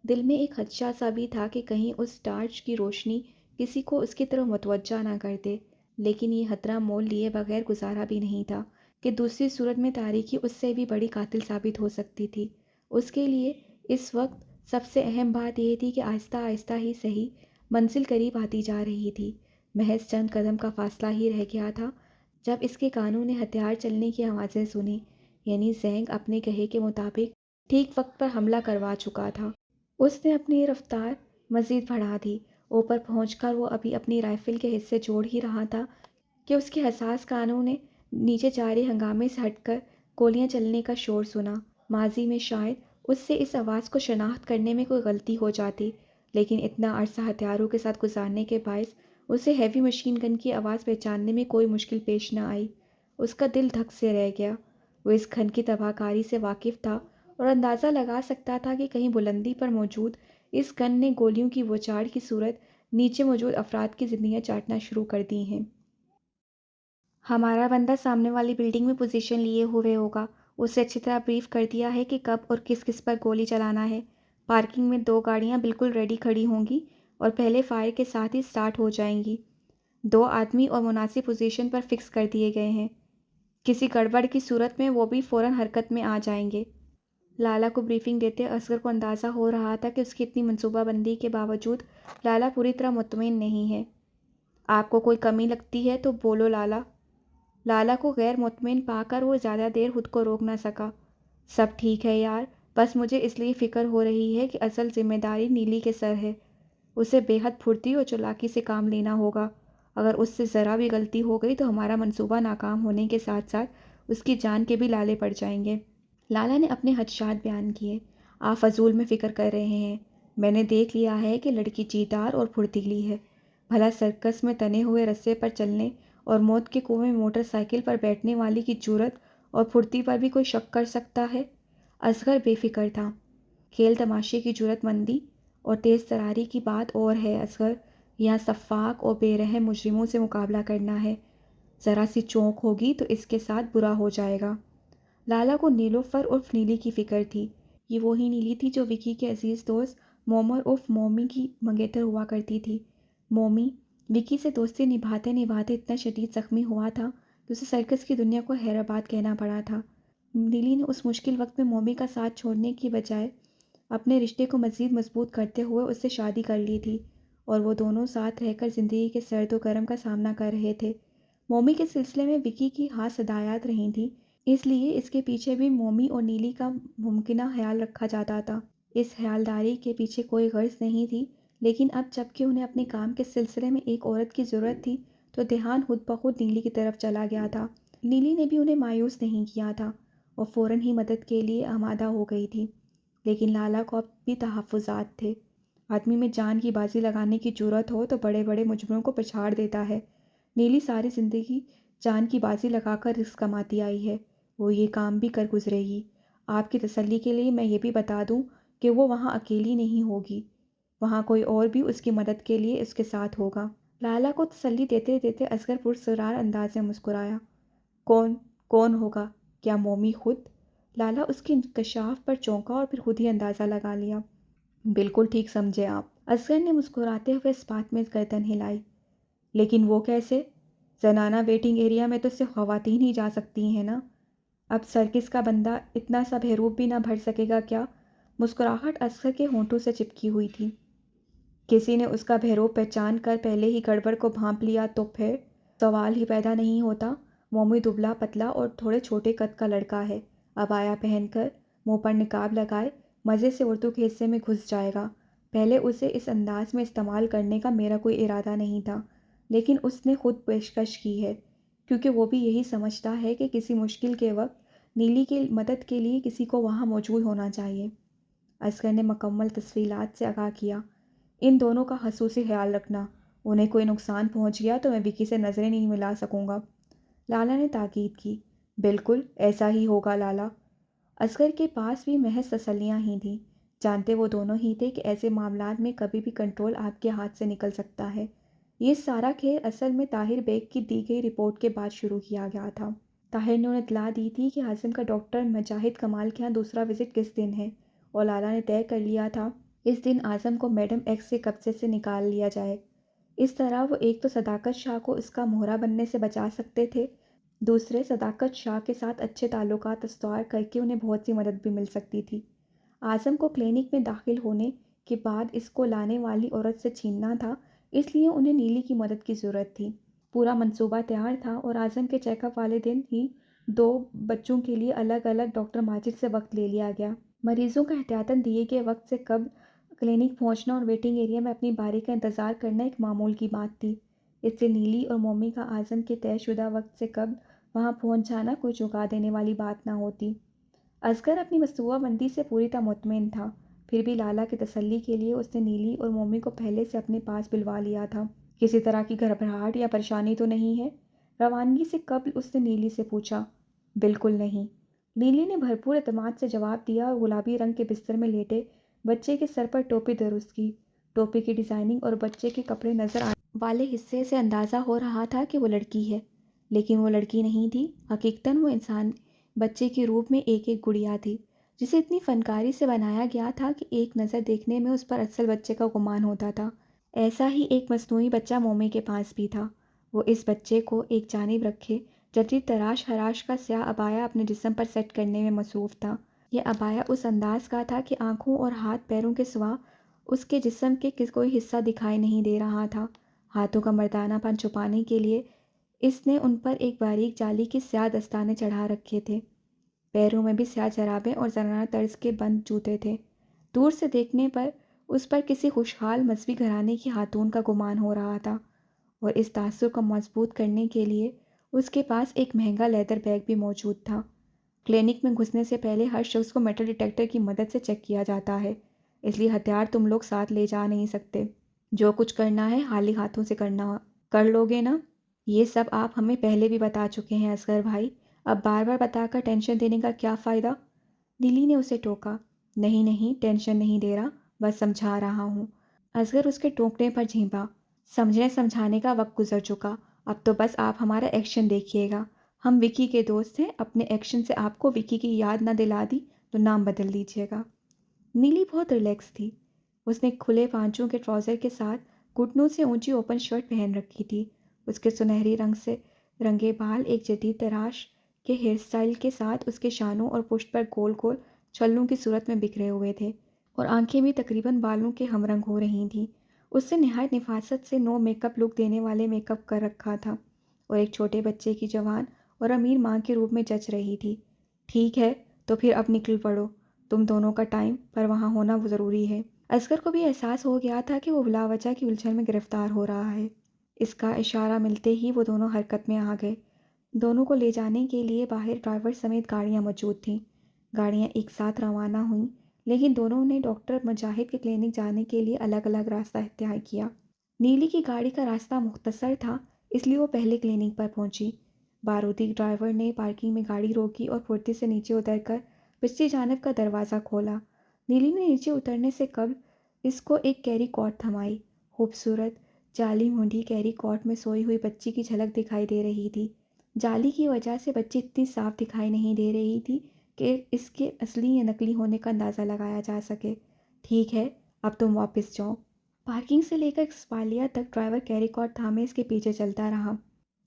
دل میں ایک خدشہ سا بھی تھا کہ کہیں اس ٹارچ کی روشنی کسی کو اس کی طرف متوجہ نہ کر دے، لیکن یہ خطرہ مول لیے بغیر گزارا بھی نہیں تھا کہ دوسری صورت میں تاریکی اس سے بھی بڑی قاتل ثابت ہو سکتی تھی۔ اس کے لیے اس وقت سب سے اہم بات یہ تھی کہ آہستہ آہستہ ہی صحیح منزل قریب آتی جا رہی تھی۔ محض چند قدم کا فاصلہ ہی رہ گیا تھا جب اس کے کانوں نے ہتھیار چلنے کی آوازیں سنی، یعنی زینگ اپنے کہے کے مطابق ٹھیک وقت پر حملہ کروا چکا تھا۔ اس نے اپنی رفتار مزید بڑھا دی۔ اوپر پہنچ کر وہ ابھی اپنی رائفل کے حصے جوڑ ہی رہا تھا کہ اس کے حساس کانوں نے نیچے جاری ہنگامے سے ہٹ کر گولیاں چلنے کا شور سنا۔ ماضی میں شاید اس سے اس آواز کو شناخت کرنے میں کوئی غلطی ہو جاتی، لیکن اتنا عرصہ ہتھیاروں کے ساتھ گزارنے کے باعث اسے ہیوی مشین گن کی آواز پہچاننے میں کوئی مشکل پیش نہ آئی۔ اس کا دل دھک سے رہ گیا۔ وہ اس گھن کی تباہ کاری سے واقف تھا اور اندازہ لگا سکتا تھا کہ کہیں بلندی پر موجود اس گن نے گولیوں کی بوچھاڑ کی صورت نیچے موجود افراد کی زندگیاں چاٹنا شروع کر دی ہیں۔ ہمارا بندہ سامنے والی بلڈنگ میں پوزیشن لیے ہوئے ہوگا۔ اسے اچھی طرح بریف کر دیا ہے کہ کب اور کس کس پر گولی چلانا ہے۔ پارکنگ میں 2 گاڑیاں بالکل ریڈی کھڑی ہوں گی اور پہلے فائر کے ساتھ ہی سٹارٹ ہو جائیں گی۔ 2 آدمی اور مناسب پوزیشن پر فکس کر دیے گئے ہیں۔ کسی گڑبڑ کی صورت میں وہ بھی فوراً حرکت میں آ جائیں گے۔ لالا کو بریفنگ دیتے اصغر کو اندازہ ہو رہا تھا کہ اس کی اتنی منصوبہ بندی کے باوجود لالا پوری طرح مطمئن نہیں ہے۔ آپ کو کوئی کمی لگتی ہے تو بولو لالا۔ لالا کو غیر مطمئن پا کر وہ زیادہ دیر خود کو روک نہ سکا۔ سب ٹھیک ہے یار، بس مجھے اس لیے فکر ہو رہی ہے کہ اصل ذمہ داری نیلی کے سر ہے۔ اسے بے حد پھرتی اور چالاکی سے کام لینا ہوگا۔ اگر اس سے ذرا بھی غلطی ہو گئی تو ہمارا منصوبہ ناکام ہونے کے ساتھ ساتھ اس کی جان کے بھی لالے پڑ جائیں گے۔ لالا نے اپنے خدشات بیان کیے۔ آپ فضول میں فکر کر رہے ہیں۔ میں نے دیکھ لیا ہے کہ لڑکی جیدار اور پھرتیلی ہے۔ بھلا سرکس میں تنے ہوئے رسے پر چلنے اور موت کے کنویں میں موٹر سائیکل پر بیٹھنے والی کی جرأت اور پھرتی پر بھی کوئی شک کر سکتا ہے؟ اصغر بے فکر تھا۔ کھیل تماشے کی جرأت مندی اور تیز تراری کی بات اور ہے اصغر، یہاں سفاک اور بے رحم مجرموں سے مقابلہ کرنا ہے۔ ذرا سی چونک ہوگی تو اس کے ساتھ برا ہو جائے گا۔ لالا کو نیلوفر عرف نیلی کی فکر تھی۔ یہ وہی نیلی تھی جو وکی کے عزیز دوست مومر عرف مومی کی منگیتر ہوا کرتی تھی۔ مومی وکی سے دوستی نبھاتے نبھاتے اتنا شدید زخمی ہوا تھا کہ اسے سرکس کی دنیا کو حیرآباد کہنا پڑا تھا۔ نیلی نے اس مشکل وقت میں مومی کا ساتھ چھوڑنے کی بجائے اپنے رشتے کو مزید مضبوط کرتے ہوئے اس سے شادی کر لی تھی اور وہ دونوں ساتھ رہ کر زندگی کے سرد و گرم کا سامنا کر رہے تھے۔ مومی کے سلسلے میں وکی کی خاص ہدایات رہی تھیں، اس لیے اس کے پیچھے بھی مومی اور نیلی کا ممکنہ خیال رکھا جاتا تھا۔ اس خیالداری کے پیچھے کوئی غرض نہیں تھی، لیکن اب جب کہ انہیں اپنے کام کے سلسلے میں ایک عورت کی ضرورت تھی تو دھیان خود بخود نیلی کی طرف چلا گیا تھا۔ نیلی نے بھی انہیں مایوس نہیں کیا تھا اور فوراً ہی مدد کے لیے آمادہ ہو گئی تھی، لیکن لالا کو اب بھی تحفظات تھے۔ آدمی میں جان کی بازی لگانے کی جرأت ہو تو بڑے بڑے مجرموں کو پچھاڑ دیتا ہے۔ نیلی ساری زندگی جان کی بازی لگا کر رزق کماتی آئی ہے، وہ یہ کام بھی کر گزرے گی۔ آپ کی تسلی کے لیے میں یہ بھی بتا دوں کہ وہ وہاں اکیلی نہیں ہوگی، وہاں کوئی اور بھی اس کی مدد کے لیے اس کے ساتھ ہوگا۔ لالا کو تسلی دیتے دیتے اصغر پرسرار انداز میں مسکرایا۔ کون کون ہوگا؟ کیا مومی خود؟ لالا اس کے انکشاف پر چونکا اور پھر خود ہی اندازہ لگا لیا۔ بالکل ٹھیک سمجھے آپ، اصغر نے مسکراتے ہوئے اس بات میں گردن ہلائی۔ لیکن وہ کیسے؟ زنانہ ویٹنگ ایریا میں تو صرف خواتین ہی جا سکتی ہیں نا؟ اب سرکس کا بندہ اتنا سا بہروپ بھی نہ بھر سکے گا کیا؟ مسکراہٹ اصغر کے ہونٹوں سے چپکی ہوئی تھی۔ کسی نے اس کا بہروپ پہچان کر پہلے ہی گڑبڑ کو بھانپ لیا تو پھر سوال ہی پیدا نہیں ہوتا۔ مومی دبلا پتلا اور تھوڑے چھوٹے قد کا لڑکا ہے، عبایا پہن کر، منہ پر نقاب لگائے، مزے سے اردو کے حصے میں گھس جائے گا۔ پہلے اسے اس انداز میں استعمال کرنے کا میرا کوئی ارادہ نہیں تھا، لیکن اس نے خود پیشکش کی ہے، کیونکہ وہ بھی یہی سمجھتا ہے کہ کسی مشکل کے وقت نیلی کی مدد کے لیے کسی کو وہاں موجود ہونا چاہیے۔ اصغر نے مکمل تفصیلات سے آگاہ کیا۔ ان دونوں کا خصوصی خیال رکھنا، انہیں کوئی نقصان پہنچ گیا تو میں وکی سے نظریں نہیں ملا سکوں گا۔ لالا نے تاکید کی۔ بالکل ایسا ہی ہوگا لالا۔ اصغر کے پاس بھی محض تسلیاں ہی تھیں، جانتے وہ دونوں ہی تھے کہ ایسے معاملات میں کبھی بھی کنٹرول آپ کے ہاتھ سے نکل سکتا ہے۔ یہ سارا کھیل اصل میں طاہر بیگ کی دی گئی رپورٹ کے بعد شروع کیا گیا تھا۔ طاہر نے انہیں اطلاع دی تھی کہ عاصم کا ڈاکٹر مجاہد کمال کے ہاں دوسرا وزٹ کس دن ہے، اور لالا نے طے کر لیا تھا اس دن اعظم کو میڈم ایکس کے قبضے سے نکال لیا جائے۔ اس طرح وہ ایک تو صداقت شاہ کو اس کا مہرہ بننے سے بچا سکتے تھے، دوسرے صداقت شاہ کے ساتھ اچھے تعلقات استوار کر کے انہیں بہت سی مدد بھی مل سکتی تھی۔ اعظم کو کلینک میں داخل ہونے کے بعد اس کو لانے والی عورت سے چھیننا تھا، اس لیے انہیں نیلی کی مدد کی ضرورت تھی۔ پورا منصوبہ تیار تھا اور اعظم کے چیک اپ والے دن ہی 2 بچوں کے لیے الگ الگ ڈاکٹر ماجد سے وقت لے لیا گیا۔ مریضوں کا احتیاطاً دیے گئے وقت سے قبل کلینک پہنچنا اور ویٹنگ ایریا میں اپنی باری کا انتظار کرنا ایک معمول کی بات تھی۔ اس سے نیلی اور مومی کا اعظم کے طے شدہ وقت سے قبل وہاں پہنچ جانا کوئی چونکا دینے والی بات نہ ہوتی۔ اصغر اپنی منصوبہ بندی سے پوری طرح مطمئن تھا، پھر بھی لالا کی تسلی کے لیے اس نے نیلی اور مومی کو پہلے سے اپنے پاس بلوا لیا تھا۔ کسی طرح کی گھبراہٹ یا پریشانی تو نہیں ہے؟ روانگی سے قبل اس نے نیلی سے پوچھا۔ بالکل نہیں، نیلی نے بھرپور اعتماد سے جواب دیا اور گلابی رنگ کے بستر میں لیٹے بچے کے سر پر ٹوپی درست کی۔ ٹوپی کی ڈیزائننگ اور بچے کے کپڑے نظر آنے والے حصے سے اندازہ ہو رہا تھا کہ وہ لڑکی ہے، لیکن وہ لڑکی نہیں تھی۔ حقیقتاً وہ انسان بچے کے روپ میں ایک گڑیا تھی، جسے اتنی فنکاری سے بنایا گیا تھا کہ ایک نظر دیکھنے میں اس پر اصل بچے کا گمان ہوتا تھا۔ ایسا ہی ایک مصنوعی بچہ مومی کے پاس بھی تھا۔ وہ اس بچے کو ایک جانب رکھے جدید تراش حراش کا سیاہ عبایا اپنے جسم پر سیٹ کرنے میں مصروف تھا۔ یہ عبایا اس انداز کا تھا کہ آنکھوں اور ہاتھ پیروں کے سوا اس کے جسم کے کوئی حصہ دکھائی نہیں دے رہا تھا۔ ہاتھوں کا مردانہ پن چھپانے کے لیے اس نے ان پر ایک باریک جالی کے سیاہ دستانے چڑھا رکھے تھے۔ پیروں میں بھی سیاہ جرابیں اور زنانہ طرز کے بند جوتے تھے۔ دور سے دیکھنے پر اس پر کسی خوشحال مذہبی گھرانے کی خاتون کا گمان ہو رہا تھا، اور اس تاثر کو مضبوط کرنے کے لیے اس کے پاس ایک مہنگا لیدر بیگ بھی موجود تھا۔ کلینک میں گھسنے سے پہلے ہر شخص کو میٹل ڈیٹیکٹر کی مدد سے چیک کیا جاتا ہے، اس لیے ہتھیار تم لوگ ساتھ لے جا نہیں سکتے۔ جو کچھ کرنا ہے خالی ہاتھوں سے کرنا، کر لو گے نا؟ یہ سب آپ ہمیں پہلے بھی بتا چکے ہیں اصغر بھائی، اب بار بار بتا کر ٹینشن دینے کا کیا فائدہ؟ نیلی نے اسے ٹوکا۔ نہیں نہیں، ٹینشن نہیں دے رہا، بس سمجھا رہا ہوں۔ اصغر اس کے ٹوکنے پر جھینپا۔ سمجھنے سمجھانے کا وقت گزر چکا، اب تو بس آپ ہمارا ایکشن دیکھیے گا۔ ہم وکی کے دوست ہیں، اپنے ایکشن سے آپ کو وکی کی یاد نہ دلا دی تو نام بدل دیجیے گا۔ نیلی بہت ریلیکس تھی۔ اس نے کھلے پانچوں کے ٹراؤزر کے ساتھ گھٹنوں سے اونچی اوپن شرٹ پہن رکھی تھی۔ اس کے سنہری رنگ سے رنگے بال ایک جدید تراش کے ہیئر سٹائل کے ساتھ اس کے شانوں اور پشت پر گول گول چھلوں کی صورت میں بکھرے ہوئے تھے، اور آنکھیں بھی تقریباً بالوں کے ہم رنگ ہو رہی تھیں۔ اس سے نہایت نفاست سے نو میک اپ لک دینے والے میک اپ کر رکھا تھا، اور ایک چھوٹے بچے کی جوان اور امیر ماں کے روپ میں جچ رہی تھی۔ ٹھیک ہے تو پھر اب نکل پڑو، تم دونوں کا ٹائم پر وہاں ہونا ضروری ہے۔ اصغر کو بھی احساس ہو گیا تھا کہ وہ بلا وجہ کی الجھن میں گرفتار ہو رہا ہے۔ اس کا اشارہ ملتے ہی وہ دونوں حرکت میں آ گئے۔ دونوں کو لے جانے کے لیے باہر ڈرائیور سمیت گاڑیاں موجود تھیں۔ گاڑیاں ایک ساتھ روانہ ہوئیں، لیکن دونوں نے ڈاکٹر مجاہد کے کلینک جانے کے لیے الگ الگ راستہ اختیار کیا۔ نیلی کی گاڑی کا راستہ مختصر تھا، اس لیے وہ پہلے کلینک پر پہنچی۔ بارودی ڈرائیور نے پارکنگ میں گاڑی روکی اور پھرتی سے نیچے اتر کر پچھلی جانب کا دروازہ کھولا۔ نیلی نے نیچے اترنے سے قبل اس کو ایک کیری کاٹ تھمائی۔ خوبصورت جعلی مونڈھی کیری کاٹ میں سوئی ہوئی بچی کی جھلک دکھائی دے رہی تھی۔ جعلی کی وجہ سے بچی اتنی صاف دکھائی نہیں دے رہی تھی کہ اس کے اصلی یا نقلی ہونے کا اندازہ لگایا جا سکے۔ ٹھیک ہے، اب تم واپس جاؤ۔ پارکنگ سے لے کر ایکسپالیا تک ڈرائیور کیری کاٹ تھامے اس کے پیچھے چلتا رہا۔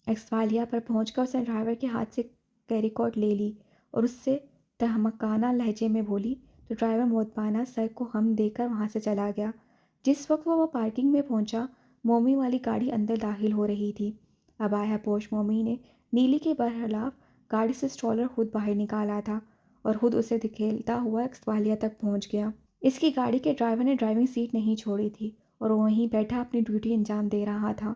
ایکسپالیا پر پہنچ کر اس نے ڈرائیور کے ہاتھ سے کیری کاٹ لے لی اور اس سے تہمکانہ لہجے میں بولی تو ڈرائیور مؤدبانہ سر کو ہم دے کر وہاں سے چلا گیا۔ جس وقت وہ پارکنگ میں پہنچا، مومی والی گاڑی اندر داخل ہو رہی تھی۔ عبایا پوش مومی نے نیلی کے برخلاف گاڑی سے اسٹرالر خود باہر نکالا تھا اور خود اسے دھکیلتا ہوا ایکسپالیا تک پہنچ گیا۔ اس کی گاڑی کے ڈرائیور نے ڈرائیونگ سیٹ نہیں چھوڑی تھی اور وہ وہیں بیٹھا اپنی ڈیوٹی انجام دے رہا تھا۔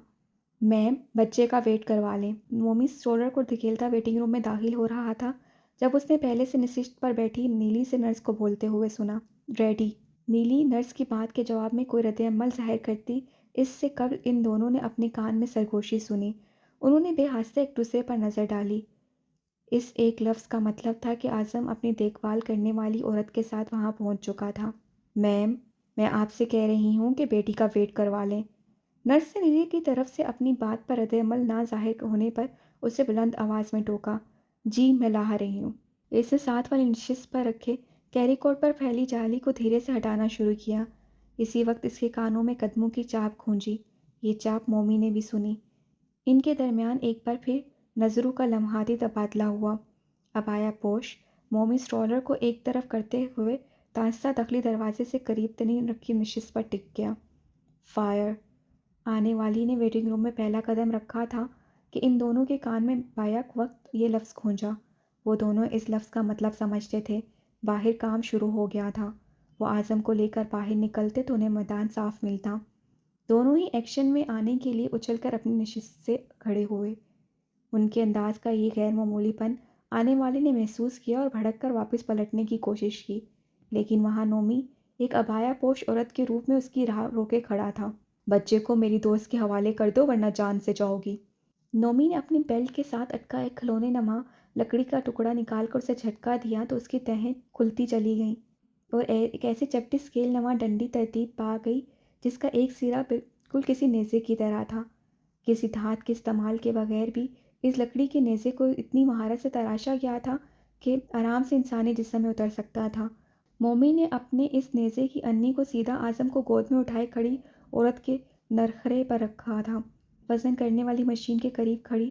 میم، بچے کا ویٹ کروا لیں۔ مومی اسٹرولر کو دھکیلتا ویٹنگ روم میں داخل ہو رہا تھا جب اس نے پہلے سے نشست پر بیٹھی نیلی سے نرس کو بولتے ہوئے سنا، ریڈی۔ نیلی نرس کی بات کے جواب میں کوئی رد عمل ظاہر کرتی اس سے قبل ان دونوں نے اپنے کان میں سرگوشی سنی۔ انہوں نے بے حاستہ ایک دوسرے پر نظر ڈالی۔ اس ایک لفظ کا مطلب تھا کہ اعظم اپنی دیکھ بھال کرنے والی عورت کے ساتھ وہاں پہنچ چکا تھا۔ میم، میں آپ سے کہہ رہی ہوں کہ بیٹی کا ویٹ کروا لیں۔ نرس نے نیلی کی طرف سے اپنی بات پر رد عمل نہ ظاہر ہونے پر اسے بلند آواز میں ٹوکا۔ جی، میں لا رہی ہوں۔ اس نے ساتھ والی نشست پر رکھے کیری کوٹ پر پھیلی جالی کو دھیرے سے ہٹانا شروع کیا۔ اسی وقت اس کے کانوں میں قدموں کی چاپ گونجی۔ یہ چاپ مومی نے بھی سنی۔ ان کے درمیان ایک بار پھر نظروں کا لمحاتی تبادلہ ہوا۔ عبایا پوش مومی اسٹرالر کو ایک طرف کرتے ہوئے دانستہ داخلی دروازے سے قریب ترین رکھی نشست پر ٹک گیا۔ فائر! آنے والی نے ویٹنگ روم میں پہلا قدم رکھا تھا کہ ان دونوں کے کان میں بیک وقت یہ لفظ گونجا۔ وہ دونوں اس لفظ کا مطلب سمجھتے تھے۔ باہر کام شروع ہو گیا تھا۔ وہ اعظم کو لے کر باہر نکلتے تو انہیں میدان صاف ملتا۔ دونوں ہی ایکشن میں آنے کے لیے اچھل کر اپنی نشست سے کھڑے ہوئے۔ ان کے انداز کا یہ غیر معمولی پن آنے والے نے محسوس کیا اور بھڑک کر واپس پلٹنے کی کوشش کی، لیکن وہاں نومی ایک عبایا پوش عورت کے روپ میں اس کی راہ روکے کھڑا تھا۔ بچے کو میری دوست کے حوالے کر دو ورنہ جان سے جاؤ گی۔ نومی نے اپنی بیلٹ کے ساتھ اٹکا ایک کھلونے نما لکڑی کا ٹکڑا نکال کر اسے جھٹکا دیا تو اس کی تہیں کھلتی چلی گئیں اور ایک ایسی چپٹی اسکیل نما ڈنڈی ترتیب پا گئی جس کا ایک سرا بالکل کسی نیزے کی طرح تھا۔ کسی دھات کے استعمال کے بغیر بھی اس لکڑی کے نیزے کو اتنی مہارت سے تراشا گیا تھا کہ آرام سے انسانی جسم میں اتر سکتا تھا۔ مومی نے اپنے اس نیزے کی انی کو سیدھا اعظم کو گود میں اٹھائے کھڑی عورت کے نرخرے پر رکھا تھا۔ وزن کرنے والی مشین کے قریب کھڑی